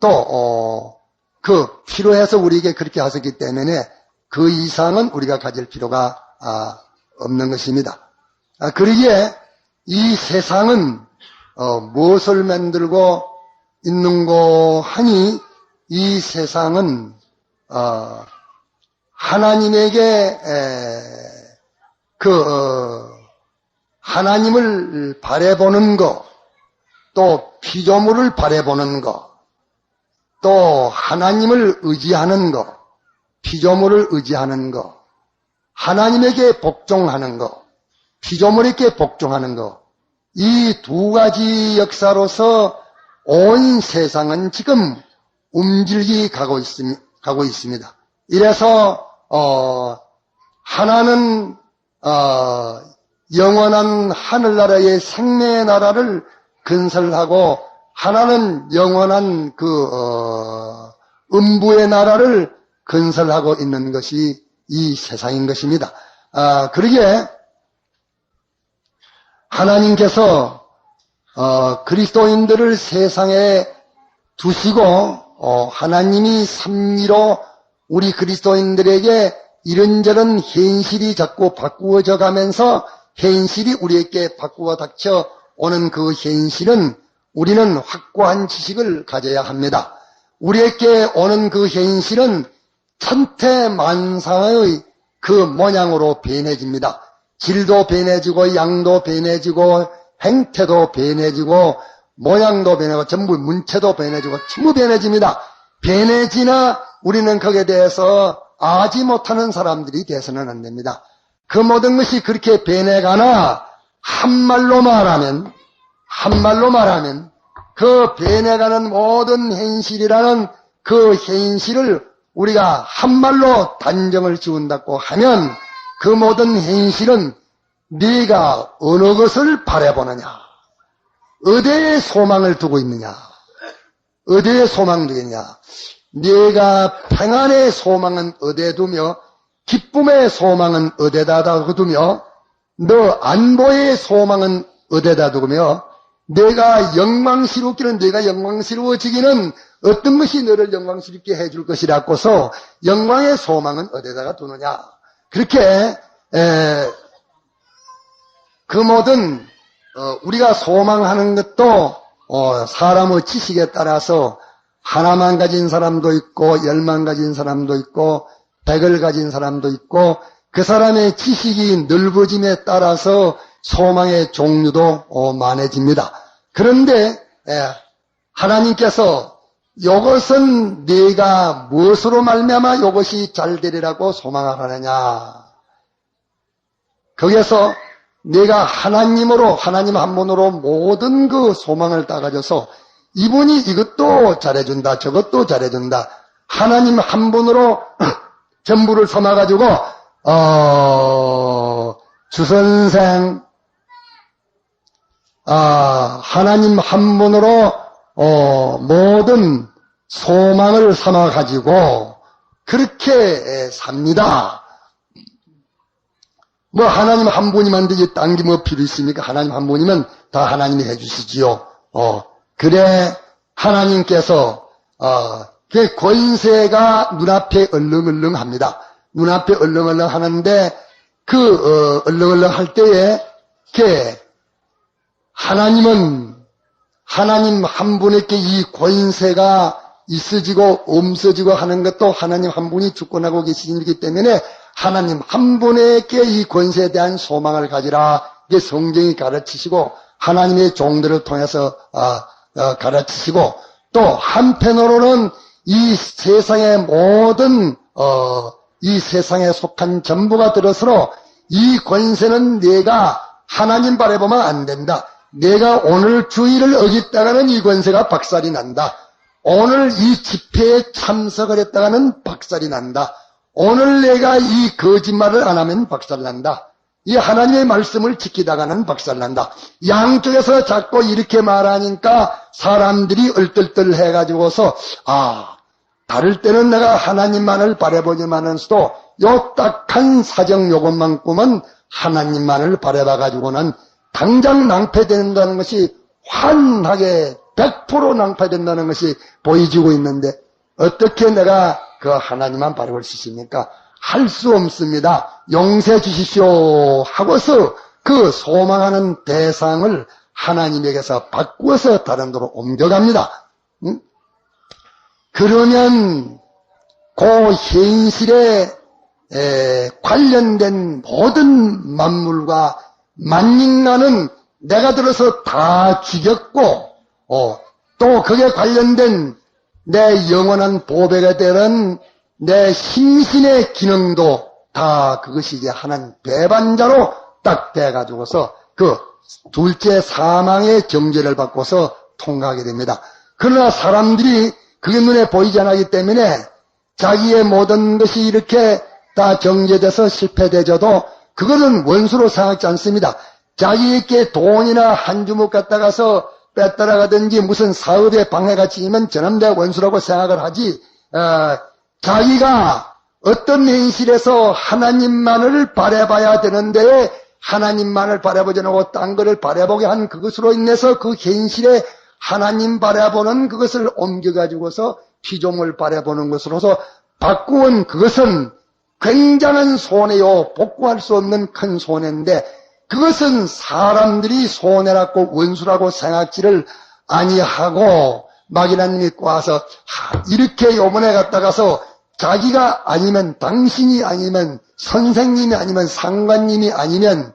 또 그 필요해서 우리에게 그렇게 하셨기 때문에 그 이상은 우리가 가질 필요가 없는 것입니다. 그러기에 이 세상은 무엇을 만들고 있는고 하니 이 세상은 하나님에게 하나님을 바라보는 것, 또 피조물을 바라보는 것, 또 하나님을 의지하는 것, 피조물을 의지하는 것, 하나님에게 복종하는 것, 피조물에게 복종하는 것, 이 두 가지 역사로서 온 세상은 지금 움직이 가고 있습니다. 이래서 하나는 영원한 하늘나라의 생명의 나라를 건설하고 하나는 영원한 음부의 나라를 건설하고 있는 것이 이 세상인 것입니다. 그러기에 하나님께서 그리스도인들을 세상에 두시고 하나님이 섭리로 우리 그리스도인들에게 이런저런 현실이 자꾸 바꾸어져 가면서 현실이 우리에게 바꾸어 닥쳐 오는 그 현실은 우리는 확고한 지식을 가져야 합니다. 우리에게 오는 그 현실은 천태만상의 그 모양으로 변해집니다. 질도 변해지고 양도 변해지고 행태도 변해지고 모양도 변해지고 전부 문체도 변해지고 전부 변해집니다. 변해지나 우리는 거기에 대해서 아지 못하는 사람들이 돼서는 안 됩니다. 그 모든 것이 그렇게 변해가나 한말로 말하면 그 변해가는 모든 현실이라는 그 현실을 우리가 한말로 단정을 지운다고 하면 그 모든 현실은 네가 어느 것을 바라보느냐, 어디에 소망을 두고 있느냐, 어디에 소망 두겠냐. 네가 평안의 소망은 어디에 두며 기쁨의 소망은 어디에다 두며 너 안보의 소망은 어디에다 두며 내가 영광스럽기는 네가 영광스러워지기는 어떤 것이 너를 영광스럽게 해줄 것이라고서 영광의 소망은 어디에다가 두느냐. 그렇게 그 모든 우리가 소망하는 것도 사람의 지식에 따라서 하나만 가진 사람도 있고 10만 가진 사람도 있고 100을 가진 사람도 있고 그 사람의 지식이 넓어짐에 따라서 소망의 종류도 많아집니다. 그런데 하나님께서 이것은 네가 무엇으로 말미암아 이것이 잘 되리라고 소망을 하느냐. 거기에서 네가 하나님으로 하나님 한 분으로 모든 그 소망을 따가져서 이분이 이것도 잘해준다 저것도 잘해준다 하나님 한 분으로 전부를 삼아가지고 주선생 하나님 한 분으로 모든 소망을 삼아가지고 그렇게 삽니다. 뭐 하나님 한 분이면 되지 딴 게 뭐 필요 있습니까? 하나님 한 분이면 다 하나님이 해주시지요. 그래 하나님께서 그 권세가 눈앞에 얼렁얼렁합니다. 눈앞에 얼렁얼렁 하는데 그 얼렁얼렁 할 때에 그 하나님은 하나님 한 분에게 이 권세가 있어지고 없어지고 하는 것도 하나님 한 분이 주권하고 계시기 때문에 하나님 한 분에게 이 권세에 대한 소망을 가지라. 이게 성경이 가르치시고 하나님의 종들을 통해서 가르치시고 또 한편으로는 이 세상의 모든 이 세상에 속한 전부가 들어서로 이 권세는 내가 하나님 바라보면 안 된다. 내가 오늘 주의를 어겼다가는 이 권세가 박살이 난다. 오늘 이 집회에 참석을 했다가는 박살이 난다. 오늘 내가 이 거짓말을 안 하면 박살난다. 이 하나님의 말씀을 지키다가는 박살난다. 양쪽에서 자꾸 이렇게 말하니까 사람들이 얼떨떨 해가지고서 다를 때는 내가 하나님만을 바라보지만은서도 요 딱한 사정 요것만큼은 하나님만을 바라봐가지고는 당장 낭패된다는 것이 환하게 100% 낭패된다는 것이 보여지고 있는데 어떻게 내가 그 하나님만 바라볼 수 있습니까? 할 수 없습니다. 용서해 주십시오 하고서 그 소망하는 대상을 하나님에게서 바꾸어서 다른 데로 옮겨갑니다. 그러면 그 현실에 관련된 모든 만물과 만인간은 내가 들어서 다 죽였고 또 그게 관련된 내 영원한 보배가 되는 내 심신의 기능도 다 그것이 이제 하나님 배반자로 딱 돼가지고서 그 둘째 사망의 정죄를 받고서 통과하게 됩니다. 그러나 사람들이 그게 눈에 보이지 않기 때문에 자기의 모든 것이 이렇게 다 정죄돼서 실패되져도 그거는 원수로 생각하지 않습니다. 자기에게 돈이나 한 주먹 갖다가서 뺏따라가든지 무슨 사업에 방해가 지면 저는 내 원수라고 생각을 하지 자기가 어떤 현실에서 하나님만을 바라봐야 되는데 하나님만을 바라보지 않고 딴 거를 바라보게 한 그것으로 인해서 그 현실에 하나님 바라보는 그것을 옮겨가지고서 피조물 바라보는 것으로서 바꾸은 그것은 굉장한 손해요. 복구할 수 없는 큰 손해인데 그것은 사람들이 손해라고 원수라고 생각지를 아니하고 마귀나님이 꽈서 이렇게 요번에 갔다가서 자기가 아니면 당신이 아니면 선생님이 아니면 상관님이 아니면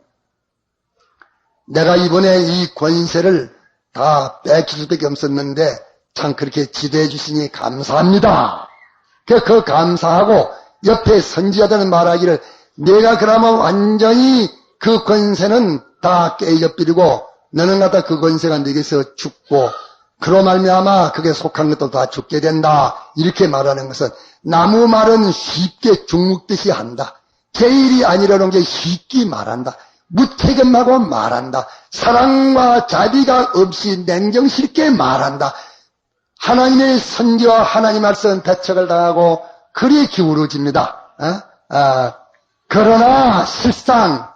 내가 이번에 이 권세를 다 뺏길 수밖에 없었는데 참 그렇게 지도해 주시니 감사합니다. 그 감사하고 옆에 선지자들은 말하기를 내가 그러면 완전히 그 권세는 다 깨져버리고 너는 갖다 그 권세가 내게서 죽고 그로 말미암아 그게 속한 것도 다 죽게 된다. 이렇게 말하는 것은 나무 말은 쉽게 죽먹듯이 한다. 제일이 아니라는 게 쉽게 말한다. 무책임하고 말한다. 사랑과 자비가 없이 냉정스럽게 말한다. 하나님의 선지와 하나님 말씀 배척을 당하고 그리 기울어집니다. 그러나 실상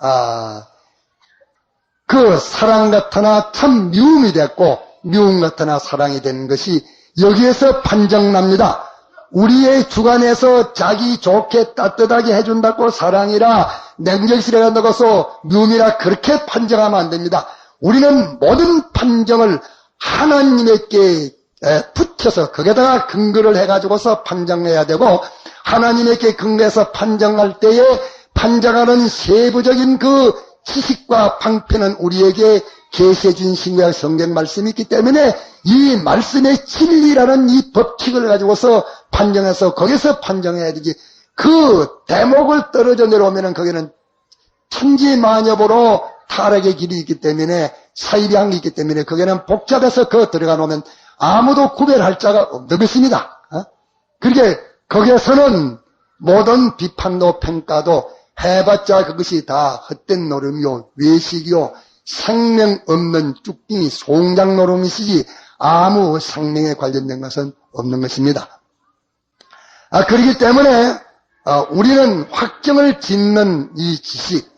그 사랑 같으나 참 미움이 됐고 미움 같으나 사랑이 된 것이 여기에서 판정납니다. 우리의 주관에서 자기 좋게 따뜻하게 해준다고 사랑이라 냉정스레 한다고 해서 미움이라 그렇게 판정하면 안 됩니다. 우리는 모든 판정을 하나님에게 붙여서 거기에다가 근거를 해가지고서 판정해야 되고 하나님에게 근거해서 판정할 때에 판정하는 세부적인 그 지식과 방편은 우리에게 계시해 준 신구약 성경 말씀이 있기 때문에 이 말씀의 진리라는 이 법칙을 가지고서 판정해서 거기서 판정해야 되지. 그 대목을 떨어져 내려오면은 거기는 천지만엽으로 타락의 길이 있기 때문에 사이비한 게 있기 때문에 거기는 복잡해서 그 들어가 놓으면 아무도 구별할 자가 없는 것입니다. 그렇게 거기에서는 모든 비판도 평가도 해봤자 그것이 다 헛된 노름이요 외식이요 생명 없는 쭈끼니 송장 노름이시지 아무 생명에 관련된 것은 없는 것입니다. 그렇기 때문에 우리는 확정을 짓는 이 지식,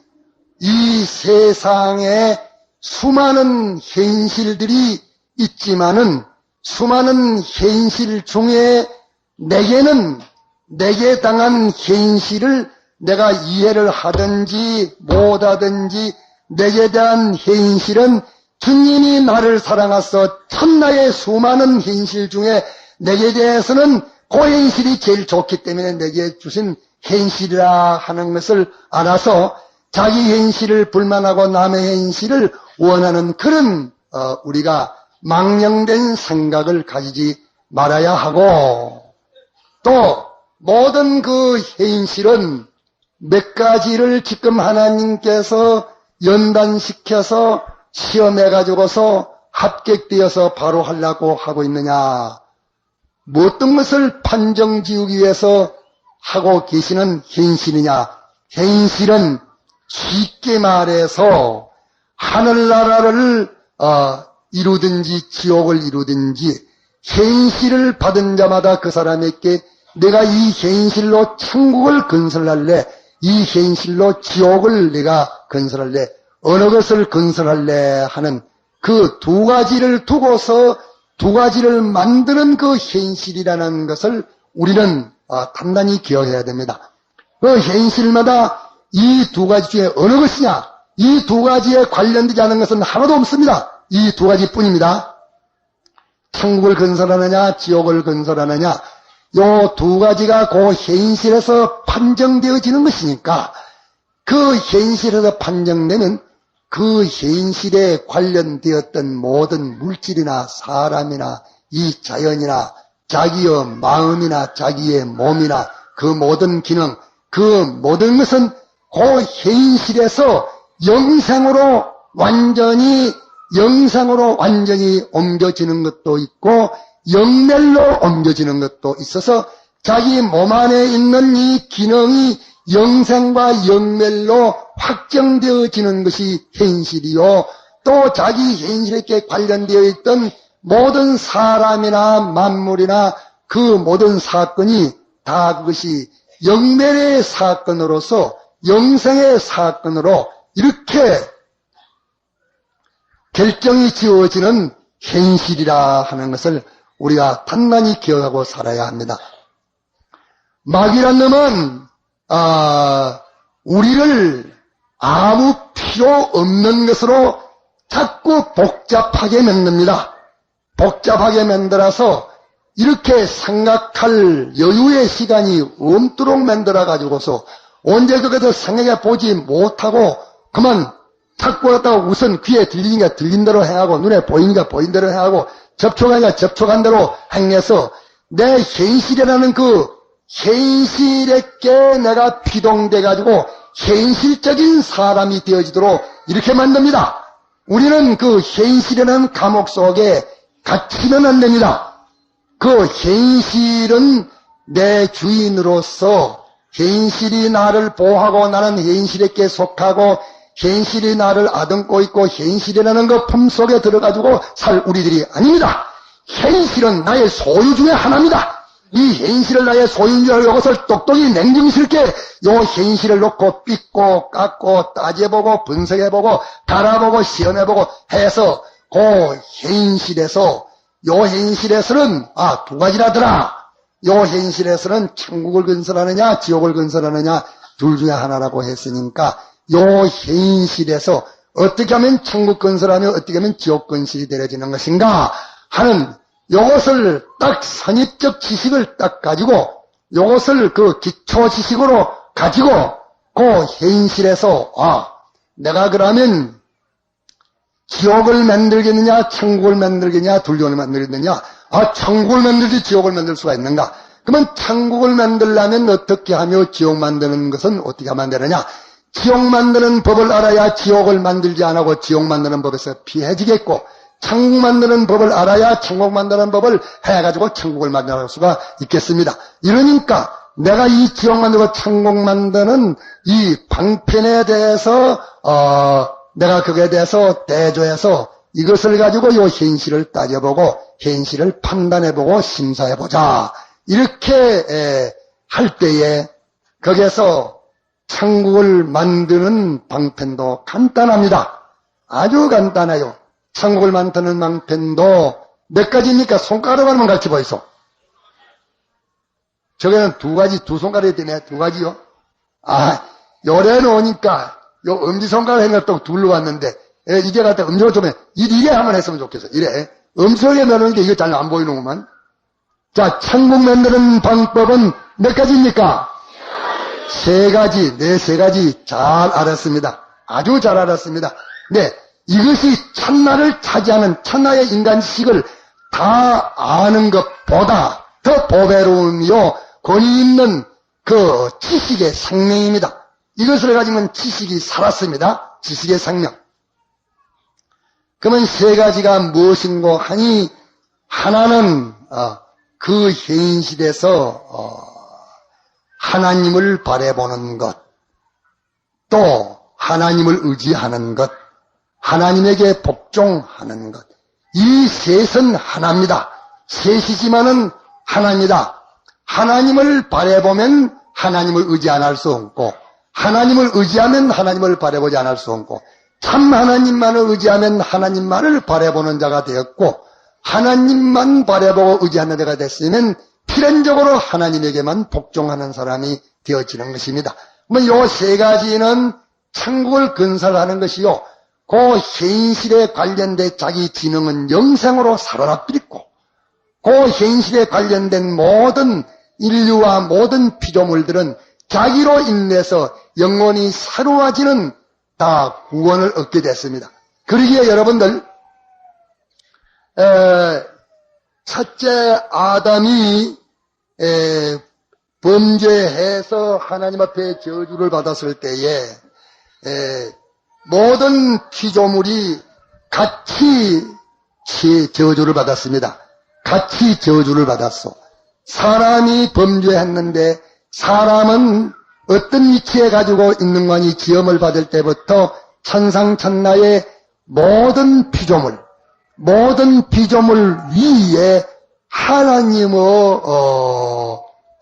이 세상에 수많은 현실들이 있지만은 수많은 현실 중에 내게 당한 현실을 내가 이해를 하든지 못하든지 내게 대한 현실은 주님이 나를 사랑하사 천하의 수많은 현실 중에 내게 대해서는 그 현실이 제일 좋기 때문에 내게 주신 현실이라 하는 것을 알아서 자기 현실을 불만하고 남의 현실을 원하는 그런 우리가 망령된 생각을 가지지 말아야 하고, 또 모든 그 현실은 몇 가지를 지금 하나님께서 연단시켜서 시험해가지고서 합격되어서 바로 하려고 하고 있느냐, 어떤 것을 판정지우기 위해서 하고 계시는 현실이냐. 현실은 쉽게 말해서 하늘나라를 이루든지 지옥을 이루든지 현실을 받은 자마다 그 사람에게 내가 이 현실로 천국을 건설할래, 이 현실로 지옥을 내가 건설할래, 어느 것을 건설할래 하는 그 두 가지를 두고서 두 가지를 만드는 그 현실이라는 것을 우리는 단단히 기억해야 됩니다. 그 현실마다 이 두 가지 중에 어느 것이냐, 이 두 가지에 관련되지 않은 것은 하나도 없습니다. 이 두 가지뿐입니다. 천국을 건설하느냐 지옥을 건설하느냐, 요 두 가지가 그 현실에서 판정되어지는 것이니까 그 현실에서 판정되면 그 현실에 관련되었던 모든 물질이나 사람이나 이 자연이나 자기의 마음이나 자기의 몸이나 그 모든 기능, 그 모든 것은 그 현실에서 영상으로 완전히 옮겨지는 것도 있고 영멜로 옮겨지는 것도 있어서 자기 몸 안에 있는 이 기능이 영상과 영멜로 확정되어지는 것이 현실이요, 또 자기 현실에 관련되어 있던 모든 사람이나 만물이나 그 모든 사건이 다 그것이 영멜의 사건으로서 영생의 사건으로 이렇게 결정이 지어지는 현실이라 하는 것을 우리가 단단히 기억하고 살아야 합니다. 마귀란 놈은 우리를 아무 필요 없는 것으로 자꾸 복잡하게 만듭니다. 복잡하게 만들어서 이렇게 생각할 여유의 시간이 없도록 만들어 가지고서 언제 그것을 생각해 보지 못하고 그만 자꾸 갖다가 우선 귀에 들리니까 들린 대로 행하고 눈에 보이니까 보인 대로 행하고 접촉하니까 접촉한 대로 행해서 내 현실이라는 그 현실에게 내가 비동돼 가지고 현실적인 사람이 되어지도록 이렇게 만듭니다. 우리는 그 현실이라는 감옥 속에 갇히면 안 됩니다. 그 현실은 내 주인으로서 현실이 나를 보호하고 나는 현실에게 속하고 현실이 나를 아듬고 있고 현실이라는 그 품속에 들어가지고 살 우리들이 아닙니다. 현실은 나의 소유 중에 하나입니다. 이 현실을 나의 소유인 줄 알고 이것을 똑똑히 냉정스럽게 요 현실을 놓고 삐고 깎고 따져보고 분석해보고 달아보고 시험해보고 해서 그 현실에서 요 현실에서는 두 가지라더라. 요 현실에서는 천국을 건설하느냐 지옥을 건설하느냐 둘 중에 하나라고 했으니까 요 현실에서 어떻게 하면 천국 건설하며 어떻게 하면 지옥 건설이 되어지는 것인가 하는 요것을 딱 선입적 지식을 딱 가지고 요것을 그 기초 지식으로 가지고 그 현실에서 내가 그러면 지옥을 만들겠느냐 천국을 만들겠느냐 둘 중에 만들겠느냐, 천국을 만들지 지옥을 만들 수가 있는가? 그러면 천국을 만들려면 어떻게 하며 지옥 만드는 것은 어떻게 하면 되느냐? 지옥 만드는 법을 알아야 지옥을 만들지 안 하고 지옥 만드는 법에서 피해지겠고, 천국 만드는 법을 알아야 천국 만드는 법을 해가지고 천국을 만들 수가 있겠습니다. 이러니까 내가 이 지옥 만들고 천국 만드는 이 방편에 대해서 내가 그거에 대해서 대조해서 이것을 가지고 요 현실을 따져보고 현실을 판단해보고 심사해보자. 이렇게 할 때에 거기에서 천국을 만드는 방편도 간단합니다. 아주 간단해요. 천국을 만드는 방편도 몇 가지입니까? 손가락 하나만 가르쳐 보이소. 저게는 두 가지, 두 손가락이 되네. 두 가지요. 요래 놓으니까 요 엄지손가락 행을 또 둘러 왔는데, 이제 갖다 엄지로 좀 해. 이래 한번 했으면 좋겠어. 이래. 엄지손에 넣는 게 이거 잘 안 보이는구만. 자, 천국 만드는 방법은 몇 가지입니까? 세 가지, 네, 세 가지 잘 알았습니다. 아주 잘 알았습니다. 네, 이것이 천하를 차지하는 천하의 인간식을 다 아는 것보다 더 보배로움이요 권위 있는 그 지식의 생명입니다. 이것을 가지면 지식이 살았습니다. 지식의 생명. 그러면 세 가지가 무엇인고 하니, 하나는 그 현실에서 하나님을 바라보는 것, 또 하나님을 의지하는 것, 하나님에게 복종하는 것. 이 셋은 하나입니다. 셋이지만은 하나입니다. 하나님을 바라보면 하나님을 의지 안 할 수 없고, 하나님을 의지하면 하나님을 바라보지 않을 수 없고, 참 하나님만을 의지하면 하나님만을 바라보는 자가 되었고, 하나님만 바라보고 의지하는 자가 됐으면 필연적으로 하나님에게만 복종하는 사람이 되어지는 것입니다. 요 세 가지는 천국을 건설하는 것이요, 그 현실에 관련된 자기 지능은 영생으로 살아나버리고, 그 현실에 관련된 모든 인류와 모든 피조물들은 자기로 인해서 영원히 새로워지는 다 구원을 얻게 됐습니다. 그러기에 여러분들, 첫째 아담이 범죄해서 하나님 앞에 저주를 받았을 때에 모든 피조물이 같이 저주를 받았습니다. 같이 저주를 받았소. 사람이 범죄했는데 사람은 어떤 위치에 가지고 있는 거니, 지음을 받을 때부터 천상천하의 모든 피조물 위에 하나님의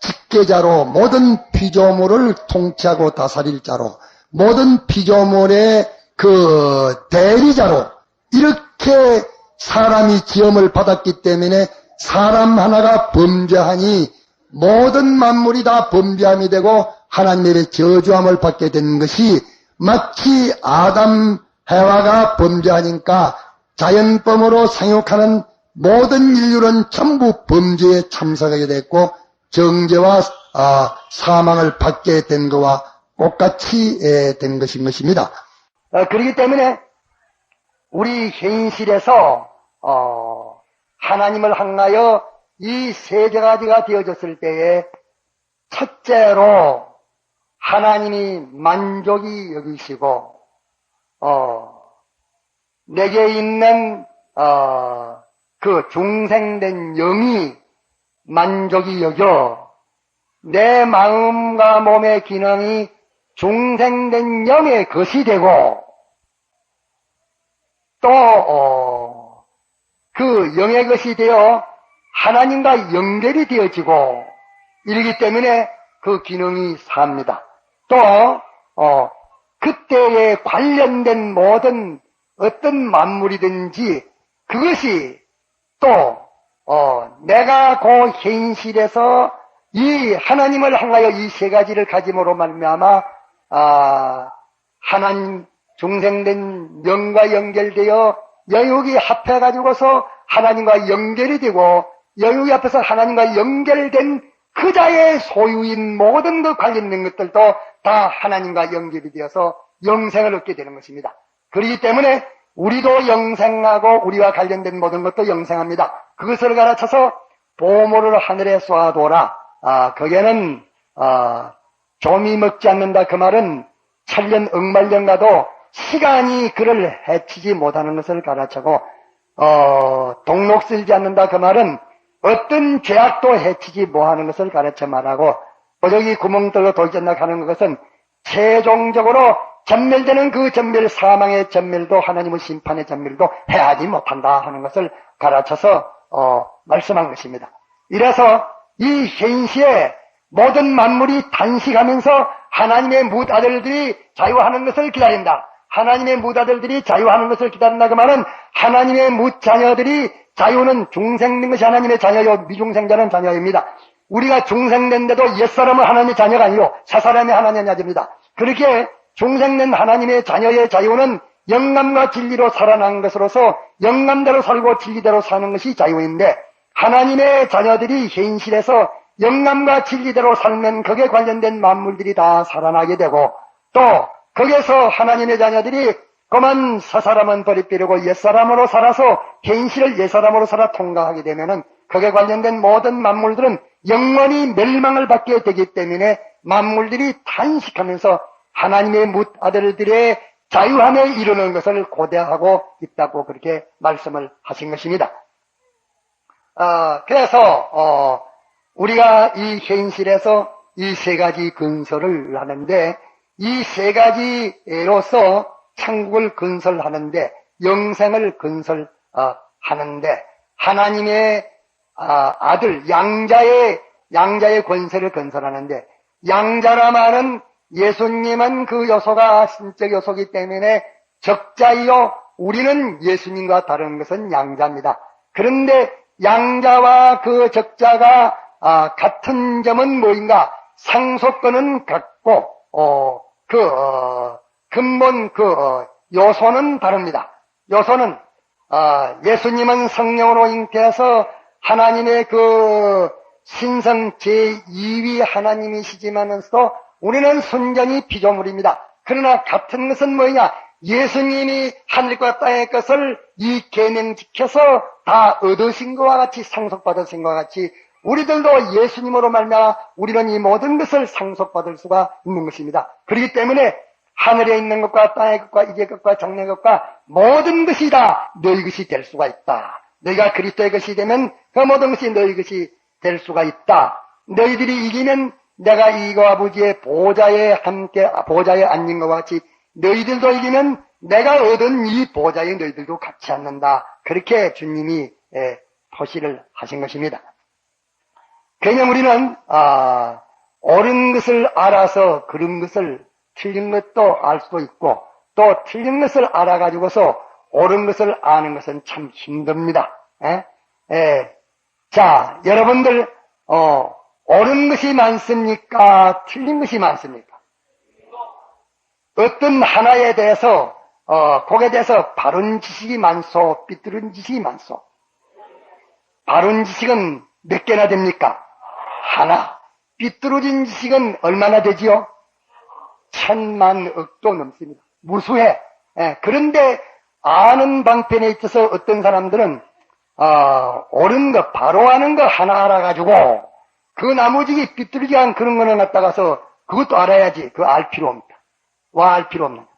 직계자로, 모든 피조물을 통치하고 다스릴 자로, 모든 피조물의 그 대리자로, 이렇게 사람이 지음을 받았기 때문에 사람 하나가 범죄하니 모든 만물이 다 범죄함이 되고 하나님의 저주함을 받게 된 것이, 마치 아담 해와가 범죄하니까 자연범으로 생육하는 모든 인류는 전부 범죄에 참석하게 됐고 정죄와 사망을 받게 된 것과 똑같이 된 것인 것입니다. 그렇기 때문에 우리 현실에서 하나님을 향하여 이 세 가지가 되어졌을 때에, 첫째로 하나님이 만족이 여기시고 내게 있는 그 중생된 영이 만족이 여겨 내 마음과 몸의 기능이 중생된 영의 것이 되고, 또 그 영의 것이 되어 하나님과 연결이 되어지고 이러기 때문에 그 기능이 삽니다. 또 그때에 관련된 모든 어떤 만물이든지 그것이 또 내가 그 현실에서 이 하나님을 향하여 이 세 가지를 가짐으로 말미암아 하나님 중생된 영과 연결되어 영육이 합해가지고서 하나님과 연결이 되고, 영육이 앞에서 하나님과 연결된 그 자의 소유인 모든 그 관련된 것들도 다 하나님과 연결이 되어서 영생을 얻게 되는 것입니다. 그렇기 때문에 우리도 영생하고 우리와 관련된 모든 것도 영생합니다. 그것을 가르쳐서 보물을 하늘에 쏘아둬라. 거기에는 좀이 먹지 않는다. 그 말은 천년 억만년 가도 시간이 그를 해치지 못하는 것을 가르치고, 동록 쓸지 않는다. 그 말은 어떤 죄악도 해치지 못하는 것을 가르쳐 말하고, 여기 구멍 뚫어 돌진다 하는 것은 최종적으로 전멸되는 그 전멸, 사망의 전멸도 하나님의 심판의 전멸도 해하지 못한다 하는 것을 가르쳐서 말씀한 것입니다. 이래서 이 현시에 모든 만물이 단식하면서 하나님의 뭇아들들이 자유하는 것을 기다린다. 하나님의 뭇아들들이 자유하는 것을 기다린다. 그 말은 하나님의 뭇자녀들이 자유는 중생된 것이 하나님의 자녀요, 미중생자는 자녀입니다. 우리가 중생된데도 옛사람은 하나님의 자녀가 아니요 새사람이 하나님의 자녀입니다. 그렇게 중생된 하나님의 자녀의 자유는 영감과 진리로 살아난 것으로서 영감대로 살고 진리대로 사는 것이 자유인데, 하나님의 자녀들이 현실에서 영감과 진리대로 살면 거기에 관련된 만물들이 다 살아나게 되고, 또 거기에서 하나님의 자녀들이 그만 서사람은 버리비르고 옛사람으로 살아서 현실을 옛사람으로 살아 통과하게 되면은 거기에 관련된 모든 만물들은 영원히 멸망을 받게 되기 때문에 만물들이 탄식하면서 하나님의 뭇아들들의 자유함에 이르는 것을 고대하고 있다고 그렇게 말씀을 하신 것입니다. 그래서 우리가 이 현실에서 이 세 가지 건설을 하는데, 이 세 가지로서 천국을 건설하는데, 영생을 건설하는데, 하나님의 아들 양자의 권세를 건설하는데, 양자라 말은 예수님은 그 요소가 신적 요소이기 때문에 적자이요, 우리는 예수님과 다른 것은 양자입니다. 그런데 양자와 그 적자가 같은 점은 뭐인가? 상속권은 같고 근본 요소는 다릅니다. 요소는 예수님은 성령으로 잉태해서 하나님의 그 신성 제2위 하나님이시지만서도 우리는 순전히 피조물입니다. 그러나 같은 것은 뭐냐? 예수님이 하늘과 땅의 것을 이 계명 지켜서 다 얻으신 것과 같이, 상속받으신 것과 같이 우리들도 예수님으로 말미암아 우리는 이 모든 것을 상속받을 수가 있는 것입니다. 그렇기 때문에 하늘에 있는 것과 땅의 것과 이제 것과 장래 것과 모든 것이 다 너희 것이 될 수가 있다. 너희가 그리스도의 것이 되면 그 모든 것이 너희 것이 될 수가 있다. 너희들이 이기면 내가 이거 아버지의 보좌에 앉는 것과 같이 너희들도 이기면 내가 얻은 이 보좌에 너희들도 같이 앉는다. 그렇게 주님이 표시를 하신 것입니다. 그냥 우리는 옳은 것을 알아서 그런 것을 틀린 것도 알 수도 있고, 또 틀린 것을 알아가지고서 옳은 것을 아는 것은 참 힘듭니다. 자, 여러분들 옳은 것이 많습니까? 틀린 것이 많습니까? 어떤 하나에 대해서 거기에 대해서 바른 지식이 많소, 삐뚤은 지식이 많소? 바른 지식은 몇 개나 됩니까? 하나. 삐뚤어진 지식은 얼마나 되지요? 1000만억도 넘습니다. 무수해. 그런데 아는 방편에 있어서 어떤 사람들은 옳은 거, 바로 아는 거 하나 알아가지고 그 나머지 삐뚤지 않은 그런 거는 갖다가서 그것도 알아야지. 그거 알 필요 없습니다. 알 필요 없는 거.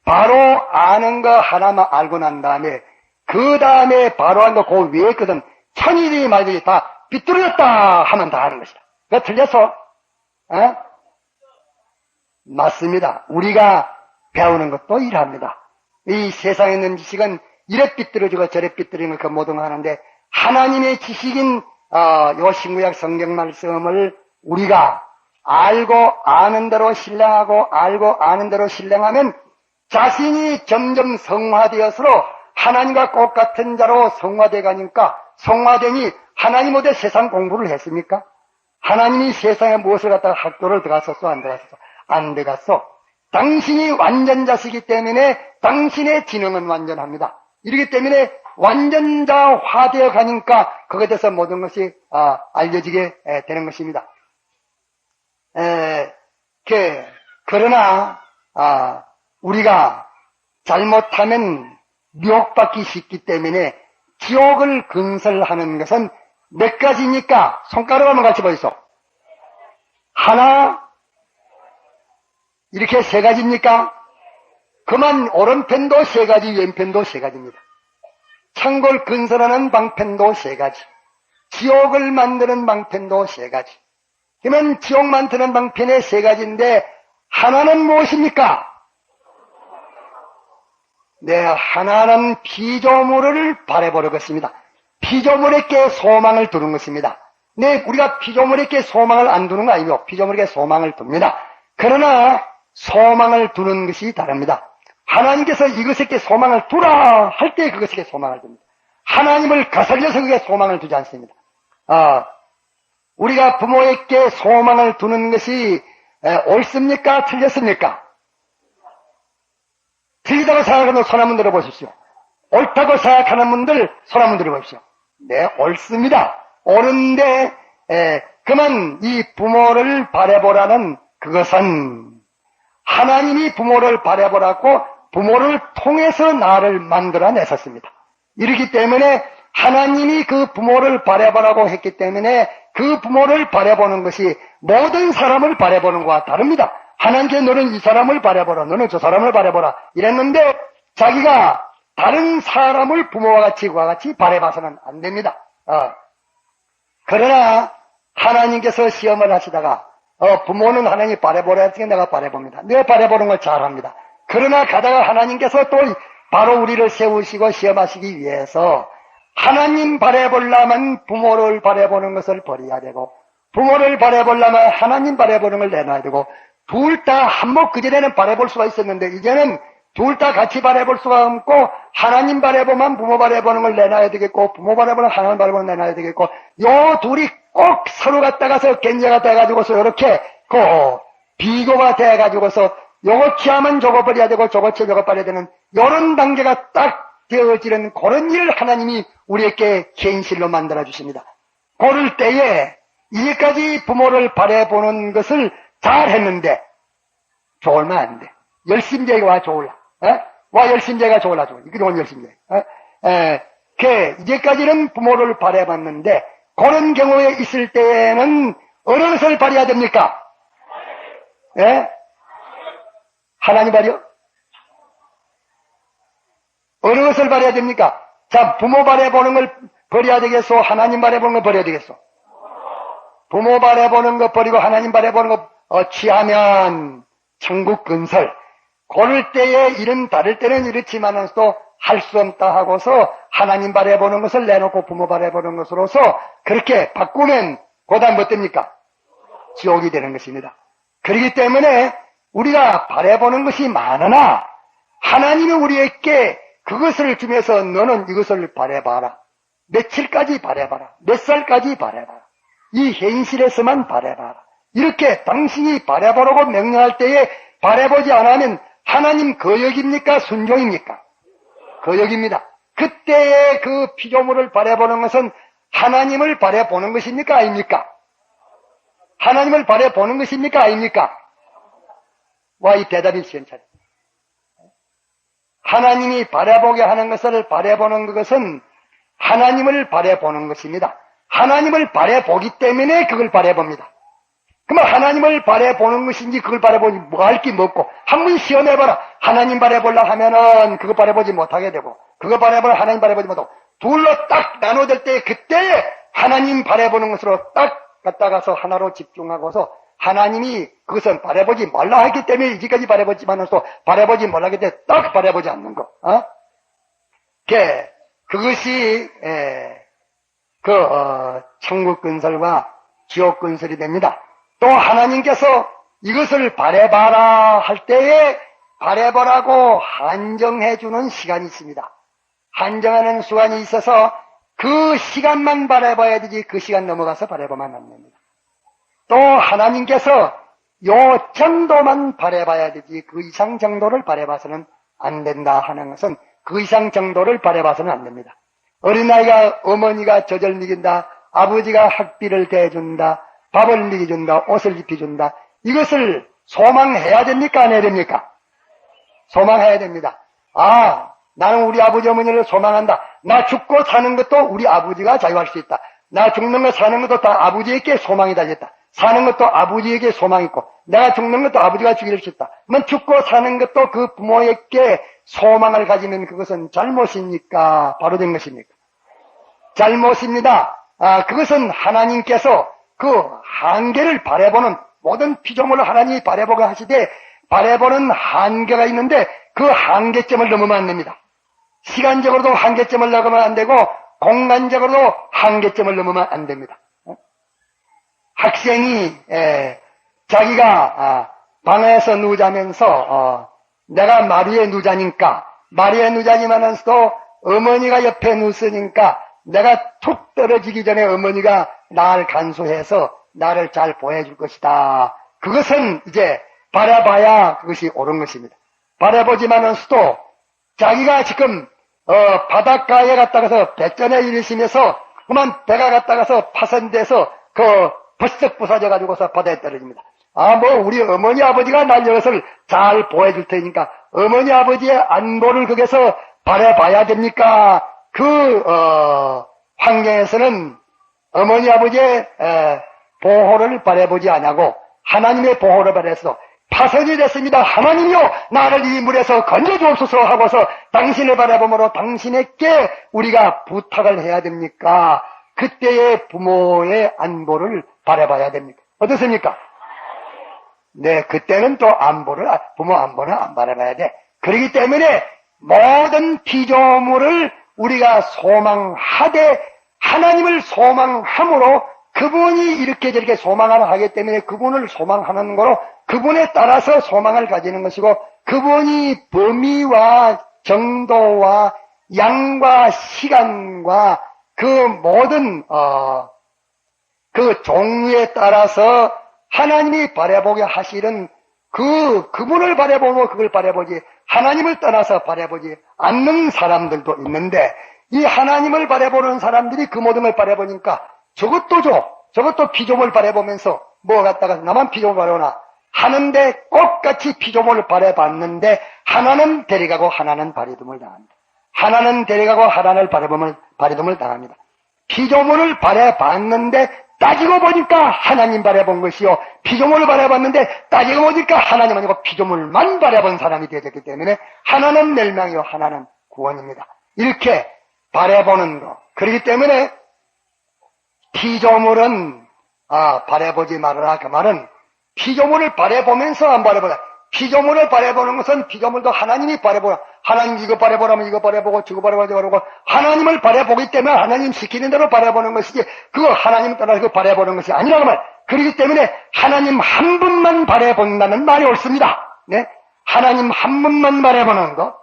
바로 아는 거 하나만 알고 난 다음에 그 다음에 바로 한 거 그 위에 거든 천일이 말들이 다 삐뚤어졌다 하면 다 아는 것이다. 그거 틀렸어? 맞습니다. 우리가 배우는 것도 이러합니다. 이 세상에 있는 지식은 이래 삐뚤어지고 저래 삐뚤어지는 그 모든 거 하는데, 하나님의 지식인 요 신구약 성경 말씀을 우리가 알고 아는 대로 신뢰하고 알고 아는 대로 신뢰하면 자신이 점점 성화되어서로 하나님과 똑같은 자로 성화되어 가니까, 성화되니 하나님 어디 세상 공부를 했습니까? 하나님이 세상에 무엇을 갖다가 학교를 들어갔었어? 안 들어갔었어? 안 들어갔어. 당신이 완전자시기 때문에 당신의 지능은 완전합니다. 이렇기 때문에 완전자화되어 가니까 거기에 대해서 모든 것이 알려지게 되는 것입니다. 그러나 우리가 잘못하면 미혹받기 쉽기 때문에 지옥을 건설하는 것은 몇 가지니까 손가락 한번 같이 보이소. 하나, 이렇게 세 가지입니까? 그만 오른편도 세 가지, 왼편도 세 가지입니다. 천국을 건설하는 방편도 세 가지, 지옥을 만드는 방편도 세 가지. 그러면 지옥 만드는 방편의 세 가지인데 하나는 무엇입니까? 네, 하나는 피조물을 바라보는 것입니다. 피조물에게 소망을 두는 것입니다. 네, 우리가 피조물에게 소망을 안 두는 거 아니고 피조물에게 소망을 둡니다. 그러나 소망을 두는 것이 다릅니다. 하나님께서 이것에게 소망을 두라 할 때 그것에게 소망을 둡니다. 하나님을 거슬려서 그게 소망을 두지 않습니다. 우리가 부모에게 소망을 두는 것이 옳습니까? 틀렸습니까? 틀리다고 생각하는 손 한번 들어보십시오. 옳다고 생각하는 분들 손 한번 들어보십시오. 네, 옳습니다. 옳은데 그만 이 부모를 바라보라는 그것은 하나님이 부모를 바라보라고 부모를 통해서 나를 만들어내셨습니다. 이렇기 때문에 하나님이 그 부모를 바라보라고 했기 때문에 그 부모를 바라보는 것이 모든 사람을 바라보는 것과 다릅니다. 하나님께 너는 이 사람을 바라보라, 너는 저 사람을 바라보라 이랬는데 자기가 다른 사람을 부모와 같이 그와 같이 바라봐서는 안 됩니다. 그러나 하나님께서 시험을 하시다가 부모는 하나님이 바라보라 했으니까 내가 바라봅니다. 내가 바라보는 걸 잘합니다. 그러나 가다가 하나님께서 또 바로 우리를 세우시고 시험하시기 위해서 하나님 바라보려면 부모를 바라보는 것을 버려야 되고 부모를 바라보려면 하나님 바라보는 걸 내놔야 되고 둘 다 한몫 그전에는 바라볼 수가 있었는데 이제는 둘 다 같이 바라볼 수가 없고 하나님 바라보면 부모 바라보는 걸 내놔야 되겠고 부모 바라보면 하나님 바라보는 걸 내놔야 되겠고 요 둘이 꼭 서로 갖다가서 견제가 돼가지고서 이렇게 비교가 돼가지고서 요거 취하면 저거 버려야 되고 저거 취하면 저거 버려야 되는 요런 단계가 딱 되어지는 그런 일을 하나님이 우리에게 현실로 만들어 주십니다. 그럴 때에 이제까지 부모를 바라보는 것을 잘 했는데 좋으면 안 돼. 열심제가 와 좋을라. 와 열심제가 좋을라 좋을라. 이게 좋은 열심제. 이제까지는 부모를 바라봤는데 그런 경우에 있을 때에는 어느 것을 바라야 됩니까? 하나님 바려? 어느 것을 바라야 됩니까? 자, 부모 바라보는 걸 버려야 되겠소? 하나님 바라보는 걸 버려야 되겠소? 부모 바라보는 거 버리고 하나님 바라보는 거 취하면 천국 건설. 그럴 때에 일은 다를 때는 이렇지만은 또 할 수 없다 하고서 하나님 바라보는 것을 내놓고 부모 바라보는 것으로서 그렇게 바꾸면 그다음 뭐 됩니까? 지옥이 되는 것입니다. 그렇기 때문에 우리가 바라보는 것이 많으나 하나님이 우리에게 그것을 주면서 너는 이것을 바라봐라. 며칠까지 바라봐라. 몇 살까지 바라봐라. 이 현실에서만 바라봐라. 이렇게 당신이 바라보라고 명령할 때에 바라보지 않으면 하나님 거역입니까? 순종입니까? 거역입니다. 그때의 그 피조물을 바라보는 것은 하나님을 바라보는 것입니까? 아닙니까? 하나님을 바라보는 것입니까? 아닙니까? 와, 이 대답이 시원찮아요. 하나님이 바라보게 하는 것을 바라보는 것은 하나님을 바라보는 것입니다. 하나님을 바라보기 때문에 그걸 바라봅니다. 그러면 하나님을 바라보는 것인지 그걸 바라보니 뭐 할 게 없고 한번 시험해봐라. 하나님 바라보려 하면은 그거 바라보지 못하게 되고 그거 바라보려 하나님 바라보지 못하고 둘로 딱 나눠질 때 그때에 하나님 바라보는 것으로 딱 갖다가서 하나로 집중하고서 하나님이 그것은 바라보지 말라 했기 때문에 이제까지 바라보지만은 또 바라보지 말라 했기 때문에 딱 바라보지 않는 거. 그것이 천국 건설과 지옥 건설이 됩니다. 또 하나님께서 이것을 바라봐라 할 때에 바라보라고 한정해주는 시간이 있습니다. 한정하는 시간이 있어서 그 시간만 바라봐야 되지 그 시간 넘어가서 바라보면 안 됩니다. 또 하나님께서 요 정도만 바라봐야 되지 그 이상 정도를 바라봐서는 안 된다 하는 것은 그 이상 정도를 바라봐서는 안 됩니다. 어린아이가 어머니가 젖을 먹인다, 아버지가 학비를 대준다, 밥을 먹여준다, 옷을 입혀준다. 이것을 소망해야 됩니까? 안 해야 됩니까? 소망해야 됩니다. 나는 우리 아버지 어머니를 소망한다. 나 죽고 사는 것도 우리 아버지가 자유할 수 있다. 나 죽는 것 사는 것도 다 아버지에게 소망이 달렸다. 사는 것도 아버지에게 소망이 있고 내가 죽는 것도 아버지가 죽일 수 있다. 그러면 죽고 사는 것도 그 부모에게 소망을 가지면 그것은 잘못입니까? 바로 된 것입니까? 잘못입니다. 그것은 하나님께서 그 한계를 바라보는 모든 피조물을 하나님이 바라보게 하시되 바라보는 한계가 있는데 그 한계점을 넘으면 안 됩니다. 시간적으로도 한계점을 넘으면 안 되고 공간적으로도 한계점을 넘으면 안 됩니다. 학생이 자기가 방에서 누자면서 내가 마루에 누자니까 마루에 누자지만서도 어머니가 옆에 누우니까 내가 툭 떨어지기 전에 어머니가 나를 간수해서 나를 잘 보여줄 것이다. 그것은 이제 바라봐야 그것이 옳은 것입니다. 바라보지만은서도 자기가 지금 바닷가에 갔다가서 배전에 일으시면서 그만 배가 갔다가서 파손돼서 벌썩 부서져가지고서 바다에 떨어집니다. 우리 어머니 아버지가 날 이것을 잘 보여줄 테니까 어머니 아버지의 안보를 거기서 바라봐야 됩니까? 환경에서는 어머니 아버지의 보호를 바라보지 않고 하나님의 보호를 바라서 파손이 됐습니다. 하나님이요, 나를 이 물에서 건져주옵소서 하고서 당신을 바라보므로 당신에게 우리가 부탁을 해야 됩니까? 그때의 부모의 안보를 바라봐야 됩니까? 어떻습니까? 네, 그때는 또 부모 안보는 안 바라봐야 돼. 그렇기 때문에 모든 피조물을 우리가 소망하되 하나님을 소망함으로 그분이 이렇게 저렇게 소망하라 하기 때문에 그분을 소망하는 거로 그분에 따라서 소망을 가지는 것이고 그분이 범위와 정도와 양과 시간과 그 모든 그 종류에 따라서 하나님이 바라보게 하시는 그분을 바라보고 그걸 바라보지 하나님을 떠나서 바라보지 않는 사람들도 있는데 이 하나님을 바라보는 사람들이 그 모든 걸 바라보니까 저것도 피조물 바라보면서 뭐 갖다가 나만 피조물 바라보나 하는데 똑같이 피조물을 바라봤는데 하나는 데려가고 하나는 버리둠을 당합니다. 하나는 데려가고 하나는 버리둠을 당합니다. 피조물을 바라봤는데 따지고 보니까 하나님 바라본 것이요 피조물을 바라봤는데 따지고 보니까 하나님 아니고 피조물만 바라본 사람이 되었기 때문에 하나는 멸망이요 하나는 구원입니다. 이렇게 바라보는 것. 그렇기 때문에 피조물은 바라보지 말아라 그 말은 피조물을 바라보면서 안 바라보라. 피조물을 바라보는 것은 피조물도 하나님이 바라보라. 하나님 이거 바라보라면 이거 바라보고 저거 바라보고 하나님을 바라보기 때문에 하나님 시키는 대로 바라보는 것이지 그거 하나님 따라서 그 바라보는 것이 아니라고 말. 그렇기 때문에 하나님 한 분만 바라본다는 말이 옳습니다. 네? 하나님 한 분만 바라보는 것.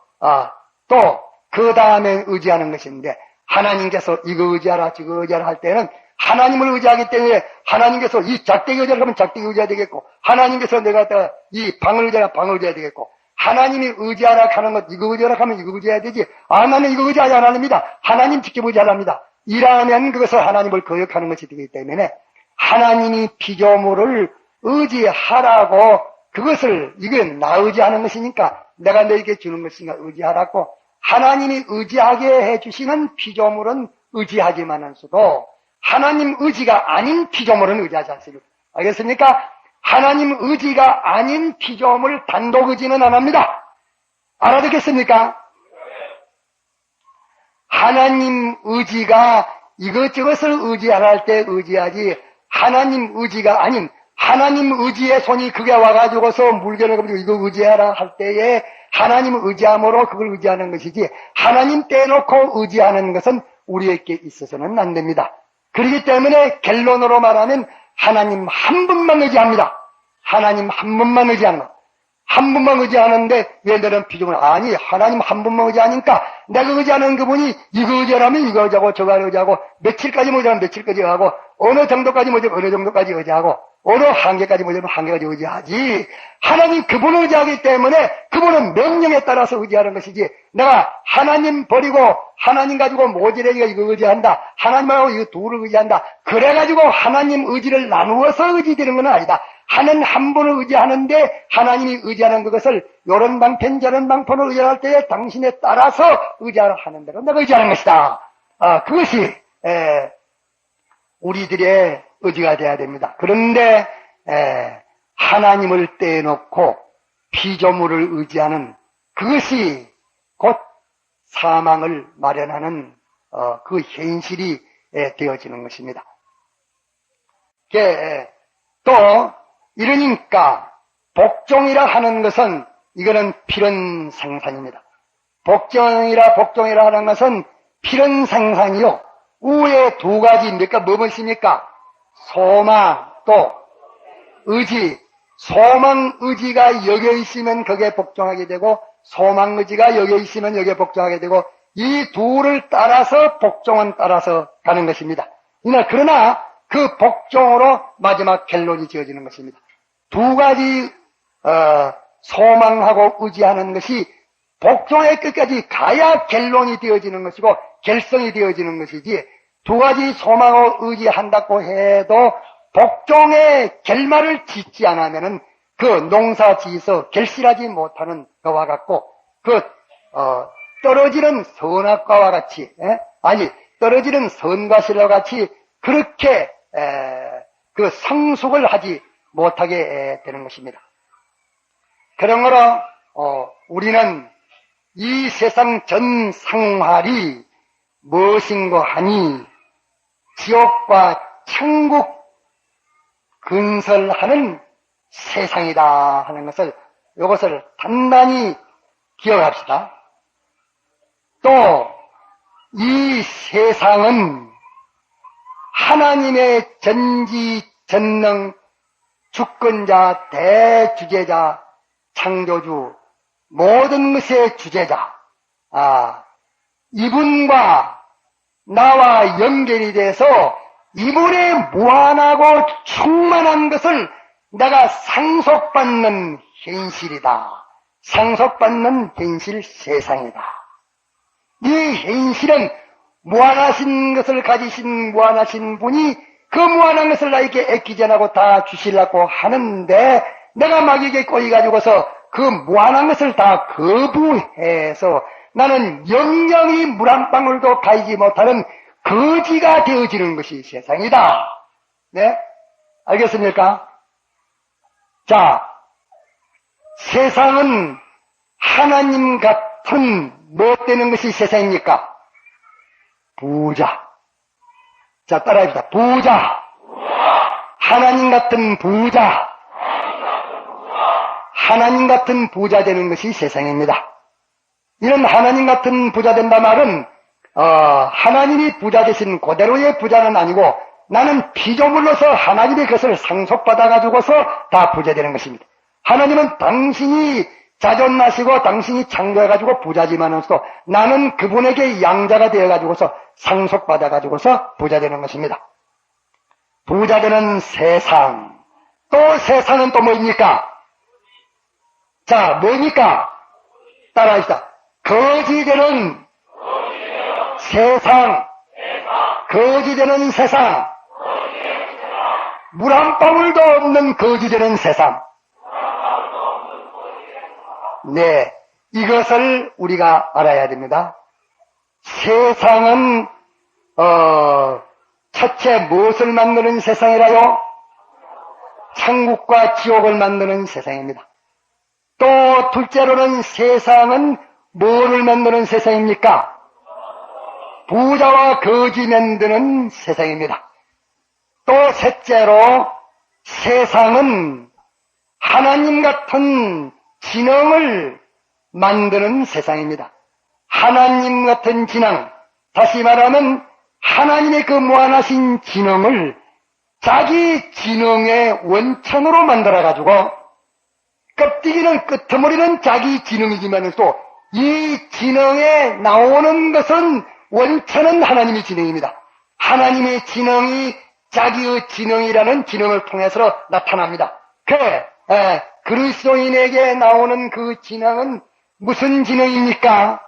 또 그 다음에 의지하는 것인데 하나님께서 이거 의지하라 저거 의지하라 할 때는 하나님을 의지하기 때문에 하나님께서 이 작대기 의지하라 하면 작대기 의지해야 되겠고 하나님께서 내가 이 방을 의지하라 방을 의지해야 되겠고 하나님이 의지하라 하는 것 이거 의지하라 하면 이거 의지해야 되지 나는 이거 의지하지 않습니다. 하나님 직접 의지하랍니다. 이라면 그것을 하나님을 거역하는 것이 되기 때문에 하나님이 피조물을 의지하라고 그것을 이건 나 의지하는 것이니까 내가 너에게 주는 것이니까 의지하라고 하나님이 의지하게 해주시는 피조물은 의지하지만은서도 하나님 의지가 아닌 피조물은 의지하지 않습니다. 알겠습니까? 하나님 의지가 아닌 피조물 단독 의지는 안 합니다. 알아듣겠습니까? 하나님 의지가 이것저것을 의지할 때 의지하지 하나님 의지가 아닌 하나님 의지의 손이 그게 와가지고서 물건을 가지고 이거 의지하라 할 때에 하나님 의지함으로 그걸 의지하는 것이지 하나님 떼놓고 의지하는 것은 우리에게 있어서는 안 됩니다. 그렇기 때문에 결론으로 말하면 하나님 한 분만 의지합니다. 하나님 한 분만 의지하는 것. 한 분만 의지하는데 왜 너는 피조물 아니 하나님 한 분만 의지하니까 내가 의지하는 그분이 이거 의지하라면 이거 의지하고 저거 의지하고 며칠까지 의지하면 며칠까지 하고 어느 정도까지 의지하면 어느 정도까지 의지하고 어느 한계까지 의지하면 한계까지 의지하지 하나님 그분을 의지하기 때문에 그분은 명령에 따라서 의지하는 것이지 내가 하나님 버리고 하나님 가지고 모질에게 이거 의지한다 하나님하고 이거 둘을 의지한다 그래가지고 하나님 의지를 나누어서 의지되는 건 아니다. 하나님 한 분을 의지하는데 하나님이 의지하는 그것을 요런 방편 저런 방편을 의지할 때에 당신에 따라서 의지하라 하는 대로 내가 의지하는 것이다. 그것이 우리들의 의지가 돼야 됩니다. 그런데 하나님을 떼놓고 피조물을 의지하는 그것이 곧 사망을 마련하는 그 현실이 되어지는 것입니다. 또 이러니까 복종이라 하는 것은 이거는 필연 생산입니다. 복종이라 하는 것은 필연 생산이요. 우에 두 가지 무엇입니까? 소망 또 의지. 소망 의지가 여겨 있으면 거기에 복종하게 되고 소망 의지가 여겨 있으면 여기에 복종하게 되고 이 둘을 따라서 복종은 따라서 가는 것입니다. 그러나 그 복종으로 마지막 결론이 지어지는 것입니다. 두 가지 소망하고 의지하는 것이 복종의 끝까지 가야 결론이 되어지는 것이고 결성이 되어지는 것이지 두 가지 소망을 의지한다고 해도 복종의 결말을 짓지 않으면은 그 농사 지어서 결실하지 못하는 것과 같고, 떨어지는 선악과와 같이, 떨어지는 선과 실과 같이 그렇게, 그 성숙을 하지 못하게 되는 것입니다. 그러므로, 우리는 이 세상 전 생활이 무엇인고 하니, 지옥과 천국 건설하는 세상이다 하는 것을, 이것을 단단히 기억합시다. 또, 이 세상은 하나님의 전지전능 주권자, 대주제자, 창조주, 모든 것의 주제자, 이분과 나와 연결이 돼서 이분의 무한하고 충만한 것을 내가 상속받는 현실이다. 상속받는 현실 세상이다. 이 현실은 무한하신 것을 가지신 무한하신 분이 그 무한한 것을 나에게 애끼지 않고 다 주시려고 하는데, 내가 마귀에게 꼬이가지고서 그 무한한 것을 다 거부해서 나는 영영이 물 한 방울도 가이지 못하는 거지가 되어지는 것이 세상이다. 네? 알겠습니까? 자, 세상은 하나님 같은 무엇 되는 것이 세상입니까? 부자. 자, 따라합시다. 부자. 하나님 같은 부자. 하나님 같은 부자 되는 것이 세상입니다. 이런 하나님 같은 부자 된다 말은 하나님이 부자 되신 그대로의 부자는 아니고, 나는 피조물로서 하나님의 것을 상속받아가지고서 다 부자 되는 것입니다. 하나님은 당신이 자존하시고 당신이 창조해가지고 부자지만으로서 나는 그분에게 양자가 되어가지고서 상속받아가지고서 부자 되는 것입니다. 부자 되는 세상. 또 세상은 또 뭐입니까? 자, 뭐입니까? 따라합시다. 거지되는 세상. 거지되는 세상. 물 한 방울도 없는 거지되는 세상. 네, 이것을 우리가 알아야 됩니다. 세상은 첫째 무엇을 만드는 세상이라요? 천국과 지옥을 만드는 세상입니다. 또 둘째로는 세상은 뭐를 만드는 세상입니까? 부자와 거지 만드는 세상입니다. 또 셋째로 세상은 하나님 같은 진영을 만드는 세상입니다. 하나님 같은 진영, 다시 말하면 하나님의 그 무한하신 진영을 자기 진영의 원천으로 만들어가지고, 껍데기는 끄트머리는 자기 진영이지만 또 이 진영에 나오는 것은 원천은 하나님의 진영입니다. 하나님의 진영이 자기의 진영이라는 진영을 통해서 나타납니다. 그리스도인에게 나오는 그 진영은 무슨 진영입니까?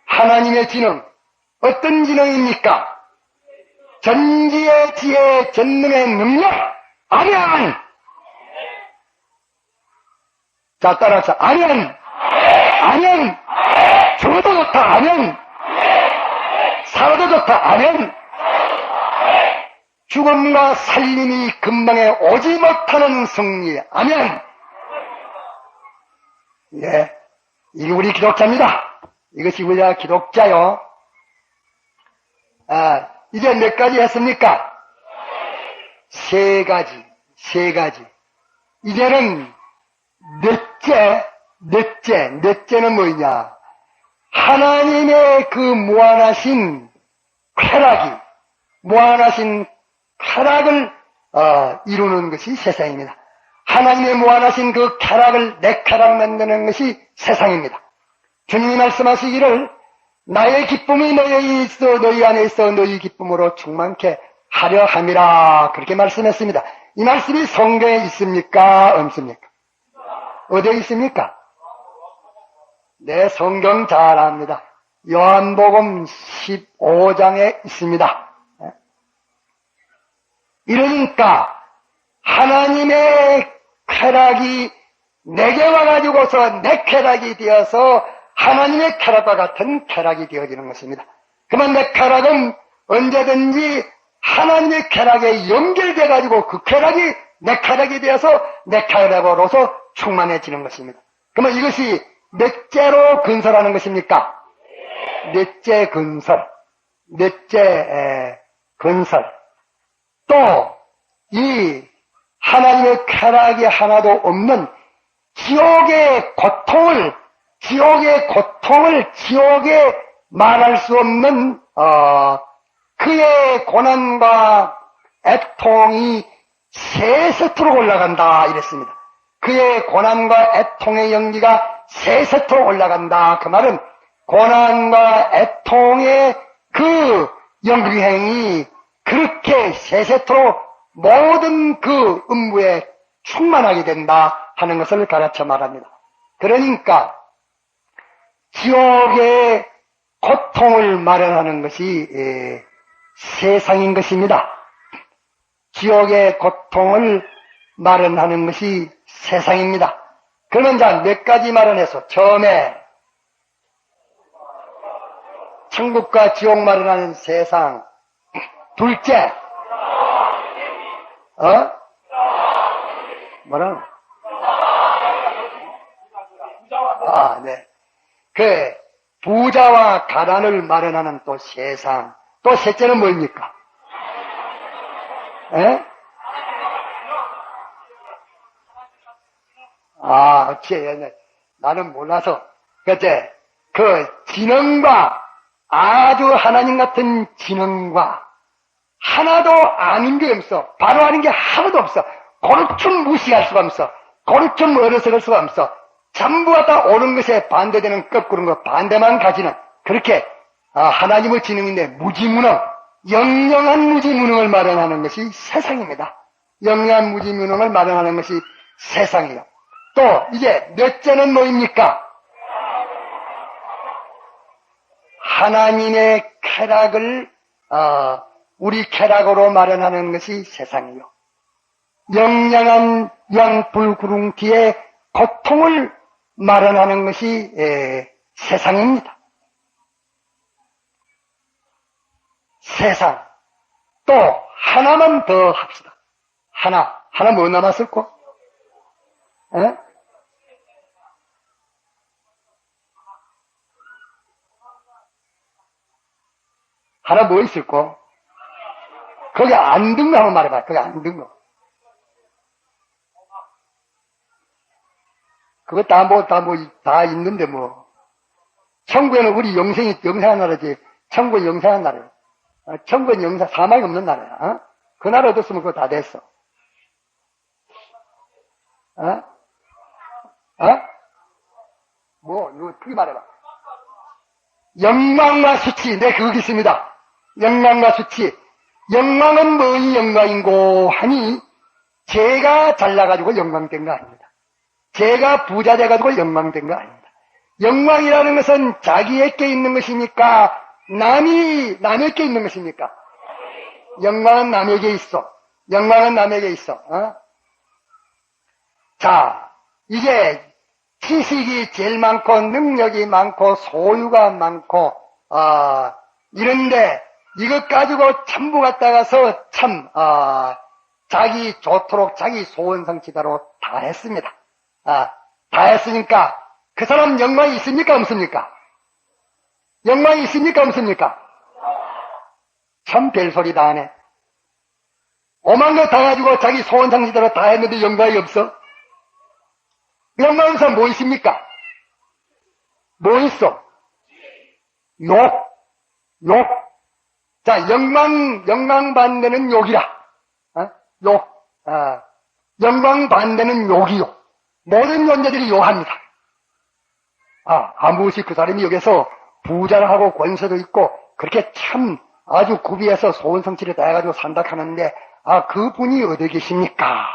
하나님의 진영. 어떤 진영입니까? 전지의 지혜, 전능의 능력. 아멘! 자, 따라합시다. 아멘! 아멘! 죽어도 좋다. 아멘! 살아도 좋다. 아멘! 죽음과 살림이 금방에 오지 못하는 승리. 아멘! 예, 이게 우리 기독자입니다. 이것이 우리가 기독자요. 이제 몇 가지 했습니까? 세 가지. 이제는 넷째는 뭐냐? 하나님의 그 무한하신 쾌락을 이루는 것이 세상입니다. 하나님의 무한하신 그 쾌락을 내 쾌락 만드는 것이 세상입니다. 주님이 말씀하시기를 나의 기쁨이 너희 안에 있어 너희 기쁨으로 충만케 하려 함이라, 그렇게 말씀했습니다. 이 말씀이 성경에 있습니까? 없습니까? 어디에 있습니까? 네, 성경 잘 압니다. 요한복음 15장에 있습니다. 이러니까 하나님의 쾌락이 내게 와가지고서 내 쾌락이 되어서 하나님의 쾌락과 같은 쾌락이 되어지는 것입니다. 그러면 내 쾌락은 언제든지 하나님의 쾌락에 연결돼가지고 그 쾌락이 내 쾌락이 되어서 내 쾌락으로서 충만해지는 것입니다. 그러면 이것이 넷째로 건설하는 것입니까? 넷째 건설. 넷째 건설. 또 이 하나님의 쾌락이 하나도 없는 지옥의 고통을 지옥에 말할 수 없는 그의 고난과 애통이 세세토록 올라간다 이랬습니다. 그의 고난과 애통의 연기가 세세토록 올라간다. 그 말은 고난과 애통의 그 연기행이 그렇게 세세토록 모든 그 음부에 충만하게 된다 하는 것을 가르쳐 말합니다. 그러니까 지옥의 고통을 마련하는 것이 세상인 것입니다. 지옥의 고통을 마련하는 것이 세상입니다. 그러면 자, 몇 가지 마련해서 처음에 천국과 지옥 마련하는 세상, 둘째 뭐라고? 네. 그 부자와 가난을 마련하는 또 세상. 또 셋째는 뭡니까? 나는 몰라서. 그때 그 지능과 아주 하나님 같은 지능과 하나도 아닌 게 없어. 바로 아닌 게 하나도 없어. 고루쯤 무시할 수가 없어. 고루쯤 어리석을 수가 없어. 전부가 다 옳은 것에 반대되는 거꾸른 것, 반대만 가지는 그렇게 하나님의 지능인데 무지무능, 영영한 무지무능을 마련하는 것이 세상입니다. 영영한 무지무능을 마련하는 것이 세상이요. 또 이제 넷째는 뭐입니까? 하나님의 쾌락을 우리 쾌락으로 마련하는 것이 세상이요. 영영한 양불구릉티의 고통을 마련하는 것이 세상입니다. 세상. 또 하나만 더 합시다. 하나 뭐 남았을까? 하나 뭐 있을까? 거기 안 든 거 한번 말해봐. 거기 안 든 거. 그거 다 있는데 뭐. 천국에는 우리 영생한 나라지. 천국은 영생한 나라야. 천국은 사망이 없는 나라야. 그 나라 얻었으면 그거 다 됐어. 이거 크게 말해봐. 영광과 수치. 네, 그거 있습니다. 영광과 수치. 영광은 뭐이 영광인고 하니, 제가 잘나가지고 영광된 거 아닙니다. 제가 부자 돼가지고 영광된 거 아닙니다. 영광이라는 것은 자기에게 있는 것입니까? 남에게 있는 것입니까? 영광은 남에게 있어. 영광은 남에게 있어. 자, 이제 지식이 제일 많고 능력이 많고 소유가 많고 이런데 이것 가지고 전부 갖다가서 참 자기 좋도록 자기 소원성취대로 다 했습니다. 다 했으니까 그 사람 영광이 있습니까 없습니까? 영광이 있습니까 없습니까? 참 별소리 다 하네. 오만 거 다 가지고 자기 소원성취대로 다 했는데 영광이 없어? 영광 없는 사람 뭐 있습니까? 뭐 있어? 욕. 자, 영광 반대는 욕이라. 영광 반대는 욕이요. 모든 존재들이 욕합니다. 무엇이 그 사람이 여기서 부자를 하고 권세도 있고, 그렇게 참 아주 구비해서 소원성취를 다 해가지고 산다 하는데, 그분이 어디 계십니까?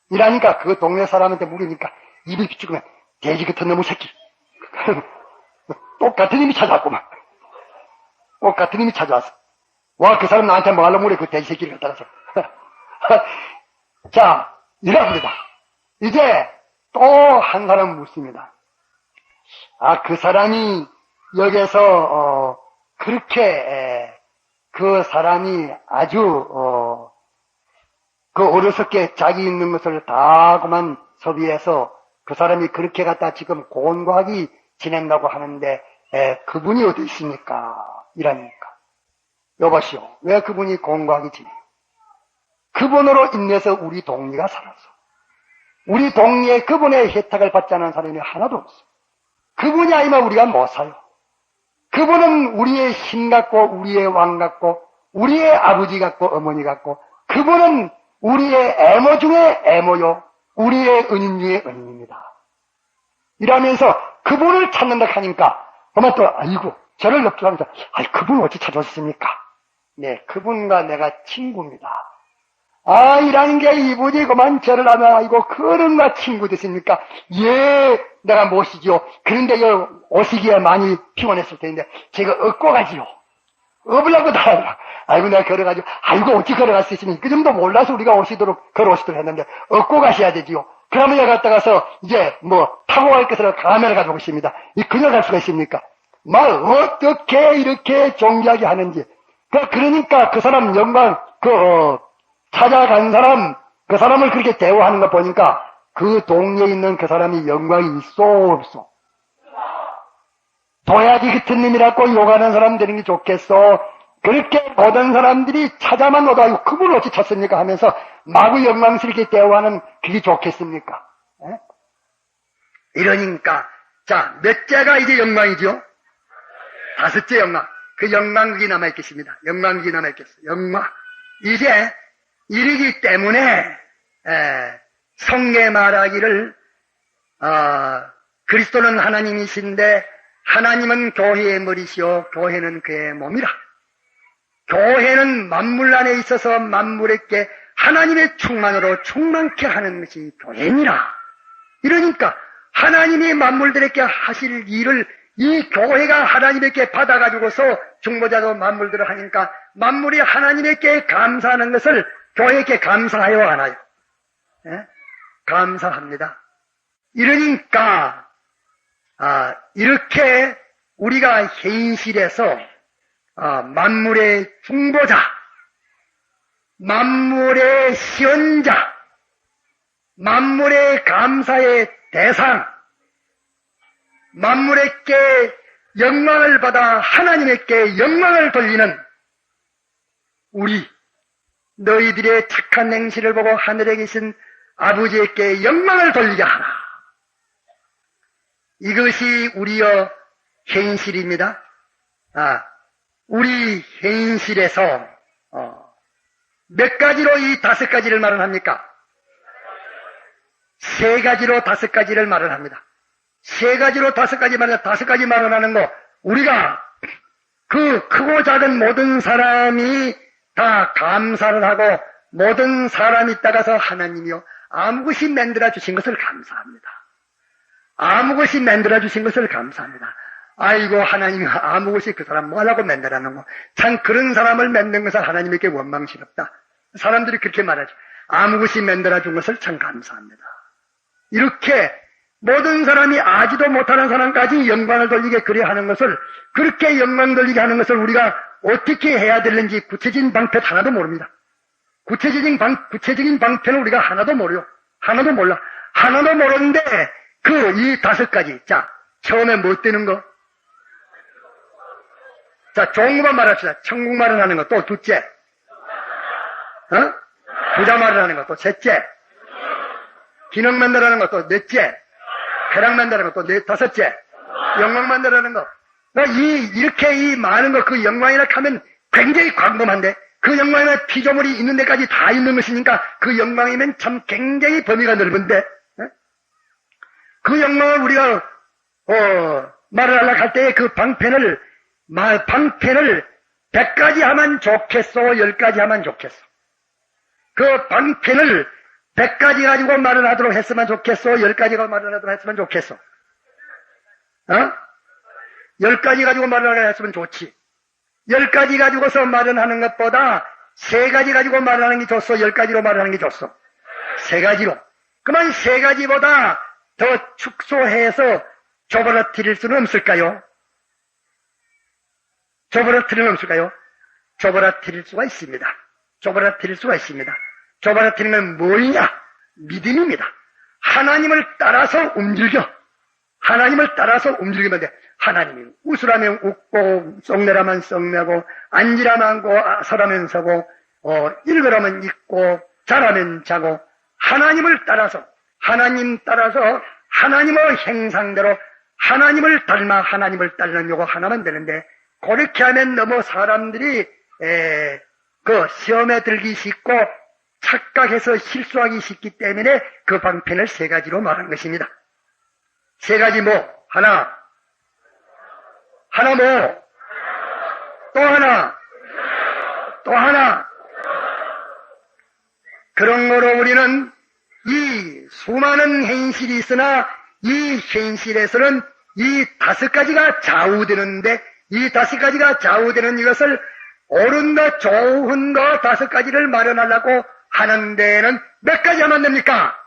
이라니까 그 동네 사람한테 물으니까 입이 비추면 돼지 같은 놈의 새끼. 똑같은 놈이 찾아왔구만. 똑같은 놈이 찾아왔어. 와, 그 사람 나한테 뭐 하려고 그래, 그 돼지 새끼를 갖다 놔서. 자, 이랍니다. 이제 또 한 사람 묻습니다. 그 사람이 여기서 그렇게 그 사람이 아주 그 어리석게 자기 있는 것을 다 그만 섭외해서 그 사람이 그렇게 갖다 지금 곤고하게 지낸다고 하는데 그분이 어디 있습니까? 이라니까. 여보시오. 왜 그분이 곤고하게 지내요? 그분으로 인해서 우리 동리가 살았어. 우리 동리에 그분의 혜택을 받지 않은 사람이 하나도 없어. 그분이 아니면 우리가 못 살요. 그분은 우리의 힘 같고 우리의 왕 같고 우리의 아버지 같고 어머니 같고 그분은 우리의 애모 중에 애모요. 우리의 은인 중에 은인입니다. 이러면서 그분을 찾는다 하니까 그만 또 아이고 저를 엽주하면서 그분 어찌 찾았습니까? 네, 그분과 내가 친구입니다. 이라는 게 이분이 그만 저를 하면 아이고 그런가 친구 됐습니까? 예, 내가 모시지요. 그런데 오시기에 많이 피곤했을 텐데 제가 업고 가지요. 업으려고 다 아이고 내가 걸어가지고 아이고 어찌 걸어갈 수 있으니 그 정도 몰라서 우리가 걸어오시도록 했는데 업고 가셔야 되지요. 그러면 여기 갔다 가서 이제 타고 갈 것을 가면을 가지고 있습니다. 그냥 갈 수가 있습니까? 어떻게 이렇게 존귀하게 하는지. 그러니까 그 사람 영광 찾아간 사람 그 사람을 그렇게 대우하는 거 보니까 그 동네에 있는 그 사람이 영광이 있어 없어? 도야지 같은 놈이라고 욕하는 사람 되는 게 좋겠어. 그렇게 모든 사람들이 찾아만 오다 그분을 어찌 찾습니까 하면서 마구 영광스럽게 대우하는 그게 좋겠습니까? 이러니까 자, 몇째가 이제 영광이죠? 다섯째 영광. 그 영광국이 남아있겠습니다. 영광국이 남아있겠어. 영광. 이제 이르기 때문에 성례 말하기를 그리스도는 하나님이신데 하나님은 교회의 머리시오 교회는 그의 몸이라. 교회는 만물 안에 있어서 만물에게 하나님의 충만으로 충만케 하는 것이 교회니라. 이러니까 하나님이 만물들에게 하실 일을 이 교회가 하나님에게 받아가지고서 중보자도 만물들을 하니까 만물이 하나님에게 감사하는 것을 교회에게 감사하여 하나요? 감사합니다. 이러니까 이렇게 우리가 현실에서 만물의 중보자, 만물의 시언자, 만물의 감사의 대상, 만물에게 영광을 받아 하나님에게 영광을 돌리는 우리 너희들의 착한 행실을 보고 하늘에 계신 아버지에게 영광을 돌리게 하라. 이것이 우리의 현실입니다. 우리 현실에서 몇 가지로 이 다섯 가지를 말을 합니까? 세 가지로 다섯 가지를 말을 합니다. 세 가지로 다섯 가지 말을, 다섯 가지 말을 하는 거, 우리가 그 크고 작은 모든 사람이 다 감사를 하고 모든 사람이 따라서 하나님이요 아무 것이 만들어 주신 것을 감사합니다. 아무 것이 만들어 주신 것을 감사합니다. 아이고 하나님이 아무 것이 그 사람 뭐하려고 만들어 놓은 거. 참 그런 사람을 만든 것을 하나님에게 원망스럽다. 사람들이 그렇게 말하죠. 아무 것이 만들어 준 것을 참 감사합니다. 이렇게 모든 사람이 아지도 못하는 사람까지 영광을 돌리게 그래 하는 것을, 그렇게 영광 돌리게 하는 것을 우리가 어떻게 해야 되는지 구체적인 방편 하나도 모릅니다. 구체적인 방편을 우리가 하나도 모르요. 하나도 몰라. 하나도 모르는데 이 다섯 가지. 자, 처음에 뭐 뜨는 거? 자, 좋은 것만 말합시다. 천국말을 하는 거. 또 둘째. 부자말을 하는 거. 또 셋째. 기능 만들어가는 거. 또 넷째. 쾌락 만들어가는 거. 또 다섯째. 영광 만들어가는 거. 이렇게 이 많은 거, 그 영광이라 하면 굉장히 광범한데, 그 영광이면 피조물이 있는 데까지 다 있는 것이니까 그 영광이면 참 굉장히 범위가 넓은데, 그 영광을 우리가, 말을 하려고 할 때에 그 방편을 100가지 하면 좋겠어? 10가지 하면 좋겠어? 그 방편을 100가지 가지고 말을 하도록 했으면 좋겠어? 10가지가 말을 하도록 했으면 좋겠어? 10가지 가지고 말을 하도록 했으면 좋지. 10가지 가지고서 말을 하는 것보다 세 가지 가지고 말하는 게 좋소? 10가지로 말하는 게 좋소? 세 가지로. 그만 세 가지보다 더 축소해서 좁아뜨릴 수는 없을까요? 좁아뜨릴 수는 없을까요? 좁아뜨릴 수가 있습니다. 좁아뜨릴 수가 있습니다. 좁아뜨리면 뭐냐? 믿음입니다. 하나님을 따라서 움직여. 하나님을 따라서 움직이면 돼. 하나님이 웃으라면 웃고, 썩내라면 썩내고, 앉으라면 앉고, 서라면 서고, 읽으라면 읽고, 자라면 자고, 하나님을 따라서, 하나님 따라서, 하나님의 행상대로, 하나님을 닮아 하나님을 따르는 요거 하나만 되는데, 그렇게 하면 너무 사람들이, 그 시험에 들기 쉽고, 착각해서 실수하기 쉽기 때문에 그 방편을 세 가지로 말한 것입니다. 세 가지 뭐? 하나 뭐? 또 하나? 또 하나? 그런 거로 우리는 이 수많은 현실이 있으나 이 현실에서는 이 다섯 가지가 좌우되는데 이 다섯 가지가 좌우되는 이것을 옳은 것, 좋은 것 다섯 가지를 마련하려고 하는 데에는 몇 가지 하면 됩니까?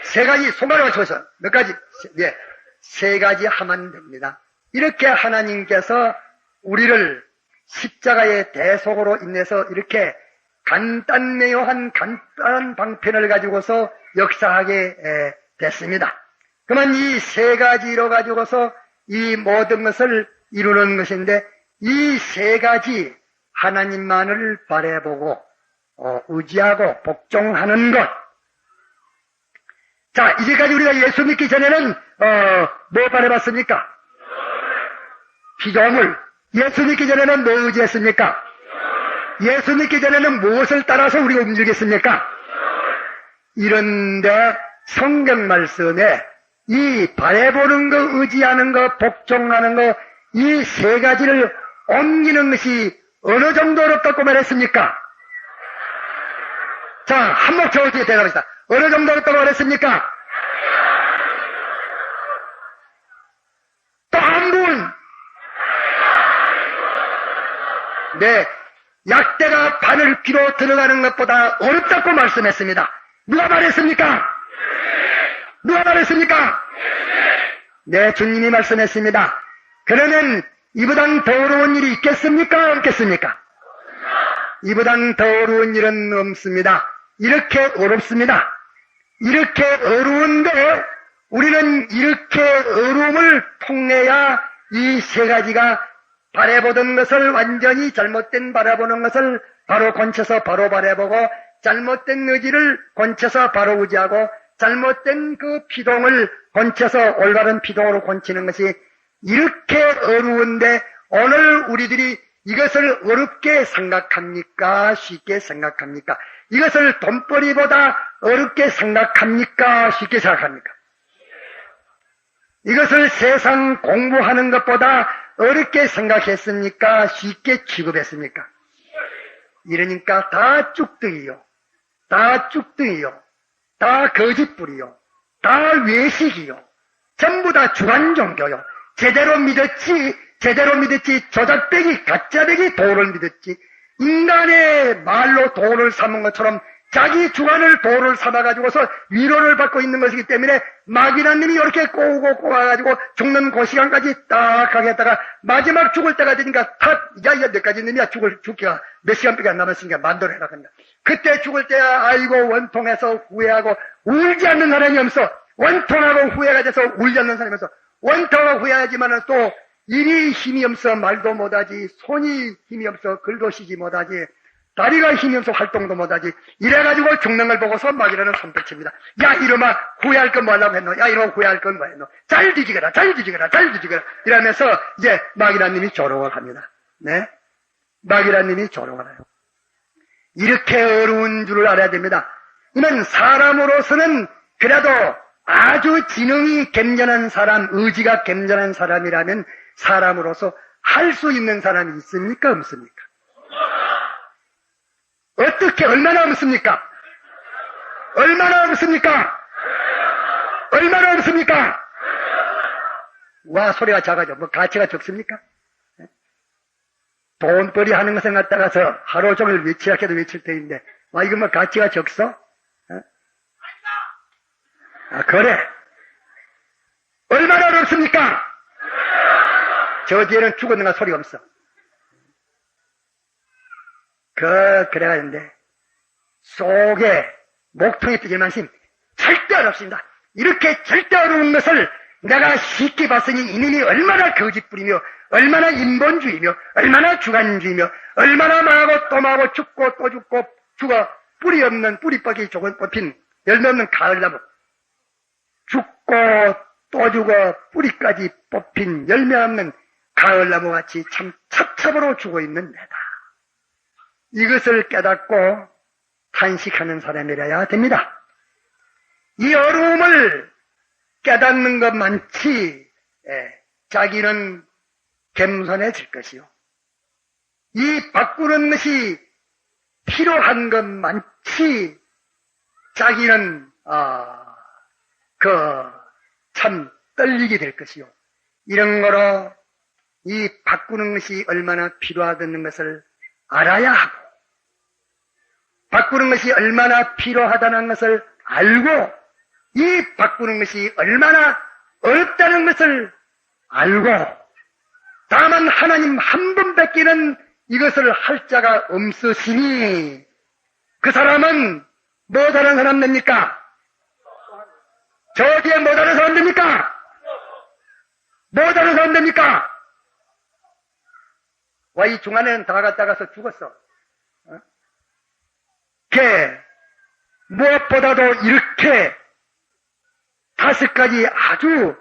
세 가지, 손가락 맞춰서 몇 가지? 예, 세 가지 하면 됩니다. 이렇게 하나님께서 우리를 십자가의 대속으로 인해서 이렇게 간단매요한 간단한 방편을 가지고서 역사하게 됐습니다. 그러면 이 세 가지로 가지고서 이 모든 것을 이루는 것인데 이 세 가지 하나님만을 바라보고 의지하고 복종하는 것. 자, 이제까지 우리가 예수 믿기 전에는 뭐 바라봤습니까? 피조물. 예수 믿기 전에는 뭐 의지했습니까? 예수 믿기 전에는 무엇을 따라서 우리가 움직였습니까? 이런데 성경 말씀에 이 바라보는 거, 의지하는 거, 복종하는 거, 이 세 가지를 옮기는 것이 어느 정도 어렵다고 말했습니까? 자, 한목 저어지게 대답합시다. 어느 정도 어렵다고 말했습니까? 또 한 분! 네, 약대가 바늘 귀로 들어가는 것보다 어렵다고 말씀했습니다. 누가 말했습니까? 누가 말했습니까? 네, 주님이 말씀했습니다. 그러면 이보다 더 어려운 일이 있겠습니까? 없겠습니까? 이보다 더 어려운 일은 없습니다. 이렇게 어렵습니다. 이렇게 어려운데 우리는 이렇게 어려움을 통해야 이 세 가지가 바라보던 것을 완전히 잘못된 바라보는 것을 바로 곤쳐서 바로 바라보고 잘못된 의지를 곤쳐서 바로 의지하고 잘못된 그 피동을 곤쳐서 올바른 피동으로 곤치는 것이 이렇게 어려운데 오늘 우리들이 이것을 어렵게 생각합니까? 쉽게 생각합니까? 이것을 돈벌이보다 어렵게 생각합니까? 쉽게 생각합니까? 이것을 세상 공부하는 것보다 어렵게 생각했습니까? 쉽게 취급했습니까? 이러니까 다 쭉등이요. 다 쭉등이요. 다 거짓불이요. 다 외식이요. 전부 다 주관 종교요. 제대로 믿었지 조작배기 가짜배기 도를 믿었지 인간의 말로 도를 삼은 것처럼 자기 주관을 도를 삼아가지고서 위로를 받고 있는 것이기 때문에 마귀란 놈이 이렇게 꼬우고 꼬아가지고 죽는 그 시간까지 딱 하겠다가 마지막 죽을 때가 되니까 탁, 야, 몇 가지 놈이야 죽기가 몇 시간밖에 안 남았으니까 만도를 해라 한다. 그때 죽을 때야 아이고 원통해서 후회하고 울지 않는 사람이 없어. 원통하고 후회가 돼서 울지 않는 사람이 없어. 원통하고 후회하지만은 또 일이 힘이 없어 말도 못하지, 손이 힘이 없어 글도 쉬지 못하지, 다리가 힘이 없어 활동도 못하지. 이래가지고 죽는 걸 보고서 마귀라는 손뼉칩니다. 야 이놈아 후회할 건 뭐하려고 했노? 야 이놈아 후회할 건 뭐 했노? 잘 뒤지거라 잘 뒤지거라 잘 뒤지거라 이러면서 이제 마귀라는 님이 조롱을 합니다. 네, 마귀라는 님이 조롱을 해요. 이렇게 어려운 줄을 알아야 됩니다. 이는 사람으로서는 그래도 아주 지능이 겸손한 사람, 의지가 겸손한 사람이라면 사람으로서 할 수 있는 사람이 있습니까? 없습니까? 어떻게, 얼마나 없습니까? 얼마나 없습니까? 얼마나 없습니까? 와, 소리가 작아져. 뭐 가치가 적습니까? 돈벌이 하는 것을 갖다가서 하루 종일 외치라해도 외칠 터인데, 와, 이거 뭐 가치가 적소? 어? 아, 그래. 얼마나 어렵습니까? 저 뒤에는 죽었는가 소리가 없어. 그래가지고 속에 목통이 뜨질만심 절대 어렵습니다. 이렇게 절대 어려운 것을 내가 쉽게 봤으니 이놈이 얼마나 거짓부리며 얼마나 인본주의며 얼마나 주관주의며 얼마나 망하고 또 망하고 죽고 또 죽고 죽어 뿌리 없는 뿌리뻑이 조금 뽑힌 열매 없는 가을나무, 죽고 또 죽어 뿌리까지 뽑힌 열매 없는 가을나무같이 참 첩첩으로 죽어 있는 내다. 이것을 깨닫고 탄식하는 사람이라야 됩니다. 이 어려움을 깨닫는 것만치 자기는 겸손해질 것이요. 이 바꾸는 것이 필요한 것만치 자기는 참 떨리게 될 것이요. 이런 거로 이 바꾸는 것이 얼마나 필요하다는 것을 알아야 하고, 바꾸는 것이 얼마나 필요하다는 것을 알고, 이 바꾸는 것이 얼마나 어렵다는 것을 알고, 다만 하나님 한 분밖에는 이것을 할 자가 없으시니 그 사람은 못하는 사람 됩니까? 저 뒤에 못하는 사람 됩니까? 못하는 사람 됩니까? 와, 이 중간에는 다 갔다가서 죽었어. 무엇보다도 이렇게 5가지 아주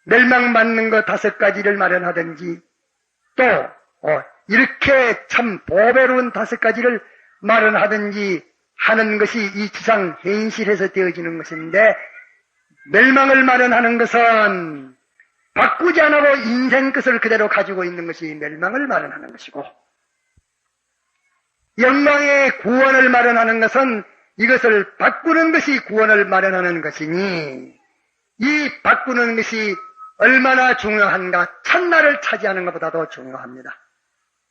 멸망받는 것 5가지를 마련하든지 또 이렇게 참 보배로운 5가지를 마련하든지 하는 것이 이 지상 현실에서 되어지는 것인데, 멸망을 마련하는 것은 바꾸지 않고 인생 것을 그대로 가지고 있는 것이 멸망을 마련하는 것이고, 영광의 구원을 마련하는 것은 이것을 바꾸는 것이 구원을 마련하는 것이니, 이 바꾸는 것이 얼마나 중요한가, 첫날을 차지하는 것보다도 중요합니다.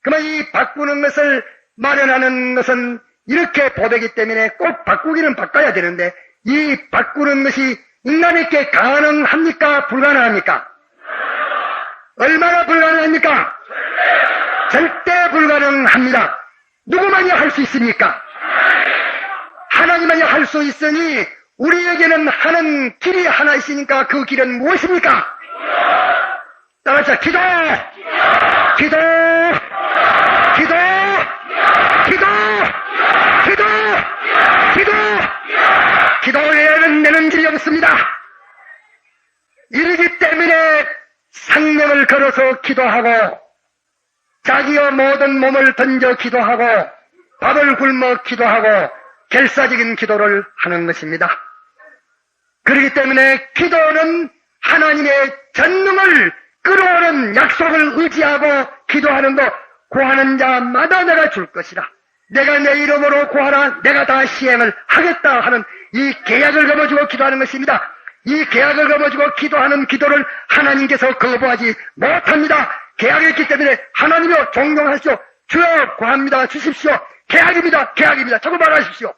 그러면 이 바꾸는 것을 마련하는 것은 이렇게 보배기 때문에 꼭 바꾸기는 바꿔야 되는데, 이 바꾸는 것이 인간에게 가능합니까? 불가능합니까? 얼마나 불가능합니까? 절대 불가능합니다. 누구만이 할 수 있습니까? 하나님만이 할 수 있으니 우리에게는 하는 길이 하나 있으니까 그 길은 무엇입니까? 따라서 기도! 기도! 기도! 기도! 기도! 기도! 기도 외에는 내는 길이 없습니다. 이러기 때문에 생명을 걸어서 기도하고, 자기의 모든 몸을 던져 기도하고, 밥을 굶어 기도하고, 결사적인 기도를 하는 것입니다. 그렇기 때문에 기도는 하나님의 전능을 끌어오는 약속을 의지하고 기도하는 것, 구하는 자마다 내가 줄 것이라. 내가 내 이름으로 구하라, 내가 다 시행을 하겠다 하는 이 계약을 거머쥐고 기도하는 것입니다. 이 계약을 거머쥐고 기도하는 기도를 하나님께서 거부하지 못합니다. 계약이었기 때문에 하나님이여 존경하시오. 주여 구합니다. 주십시오. 계약입니다. 계약입니다. 자꾸 말하십시오.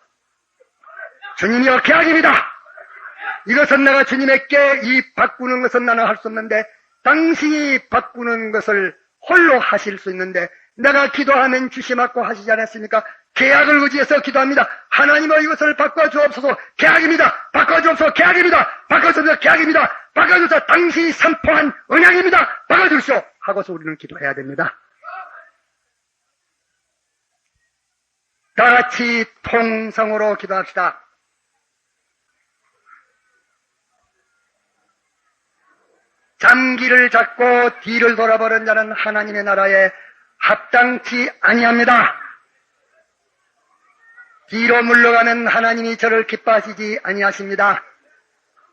주님이여 계약입니다. 이것은 내가 주님에게 이 바꾸는 것은 나는 할 수 없는데 당신이 바꾸는 것을 홀로 하실 수 있는데, 내가 기도하면 주시맞고 하시지 않았습니까? 계약을 의지해서 기도합니다. 하나님의 이것을 바꿔주옵소서. 계약입니다. 바꿔주옵소서. 계약입니다. 바꿔주옵소서. 계약입니다. 바꿔주옵소서. 당신이 선포한 언약입니다. 바꿔주십시오. 하고서 우리는 기도해야 됩니다. 다 같이 통성으로 기도합시다. 장기를 잡고 뒤를 돌아버린 자는 하나님의 나라에 합당치 아니합니다. 뒤로 물러가면 하나님이 저를 기뻐하시지 아니하십니다.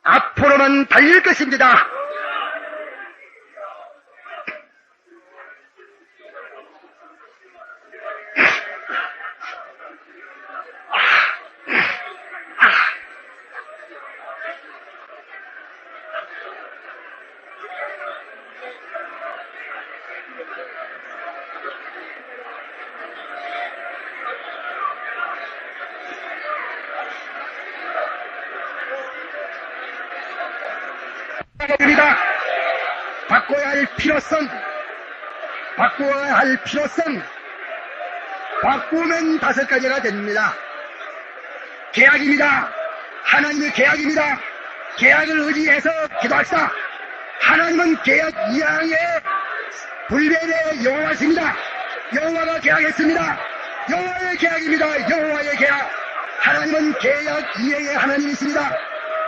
앞으로만 달릴 것입니다. 바꿔드립니다. 바꿔야 할 필요성, 바꾸면 5가지가 됩니다. 계약입니다. 하나님의 계약입니다. 계약을 의지해서 기도합시다. 하나님은 계약 이항의 불변의 여호와십니다. 여호와가 계약했습니다. 여호와의 계약입니다. 여호와의 계약. 하나님은 계약 이행의 하나님이십니다.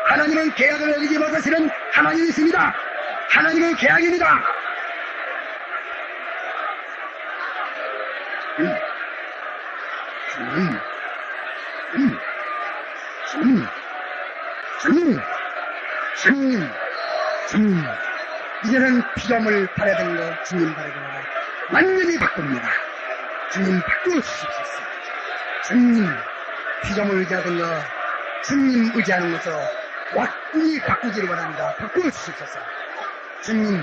하나님은 계약을 어기지 못하시는 하나님이십니다. 하나님은 계약입니다. 주님, 이제는 피조물 바라던 거 주님 바라던 거 완전히 바꿉니다. 주님 바꾸시옵소서. 주님 피조물 의지하던 거 주님 의지하는 것으로 완전히 바꾸기를 원합니다. 바꾸시옵소서. 주님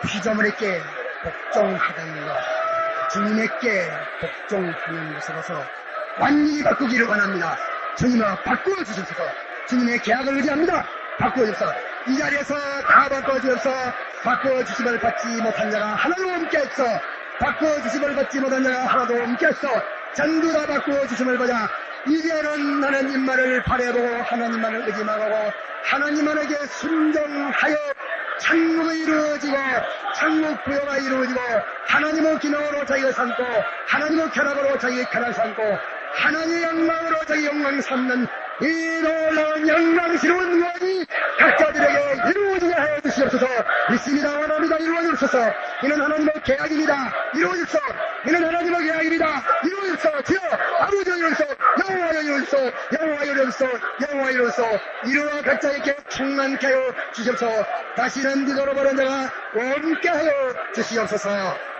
피조물에게 복종하던 거 주님에게 복종하는 것으로서 완전히 바꾸기를 원합니다. 주님아 바꾸어주셔서 주님의 계약을 의지합니다. 바꾸어주셔서 이 자리에서 다 바꾸어주셔서 바꾸어주심을 받지 못한 자가 하나도 없겠어. 바꾸어주심을 받지 못한 자가 하나도 없겠어. 전부 다 바꾸어주심을 받아 이제는 하나님만을 바라보고 하나님만을 의지하고 하나님만에게 순종하여 천국이 이루어지고 천국 부여가 이루어지고 하나님의 기능으로 자기가 삼고 하나님의 쾌락으로 자기의 쾌락을 삼고 하나님의 영광으로 자기 영광 삼는 이 놀라운 영광스러운 구원이 각자들에게 이루어지게 하여 주시옵소서. 믿습니다. 원합니다. 이루어주소서. 이는 하나님의 계약입니다. 이루어주소서. 이는 하나님의 계약입니다. 이루어주소서. 주여 아버지 이루어주소서. 여호와 이루어주소서. 여호와 이루어주소서. 여호와 이루어주소서. 이루어 각자에게 충만케 하여 주시옵소서. 다시는 뒤돌아보는 자가 없게 하여 주시옵소서.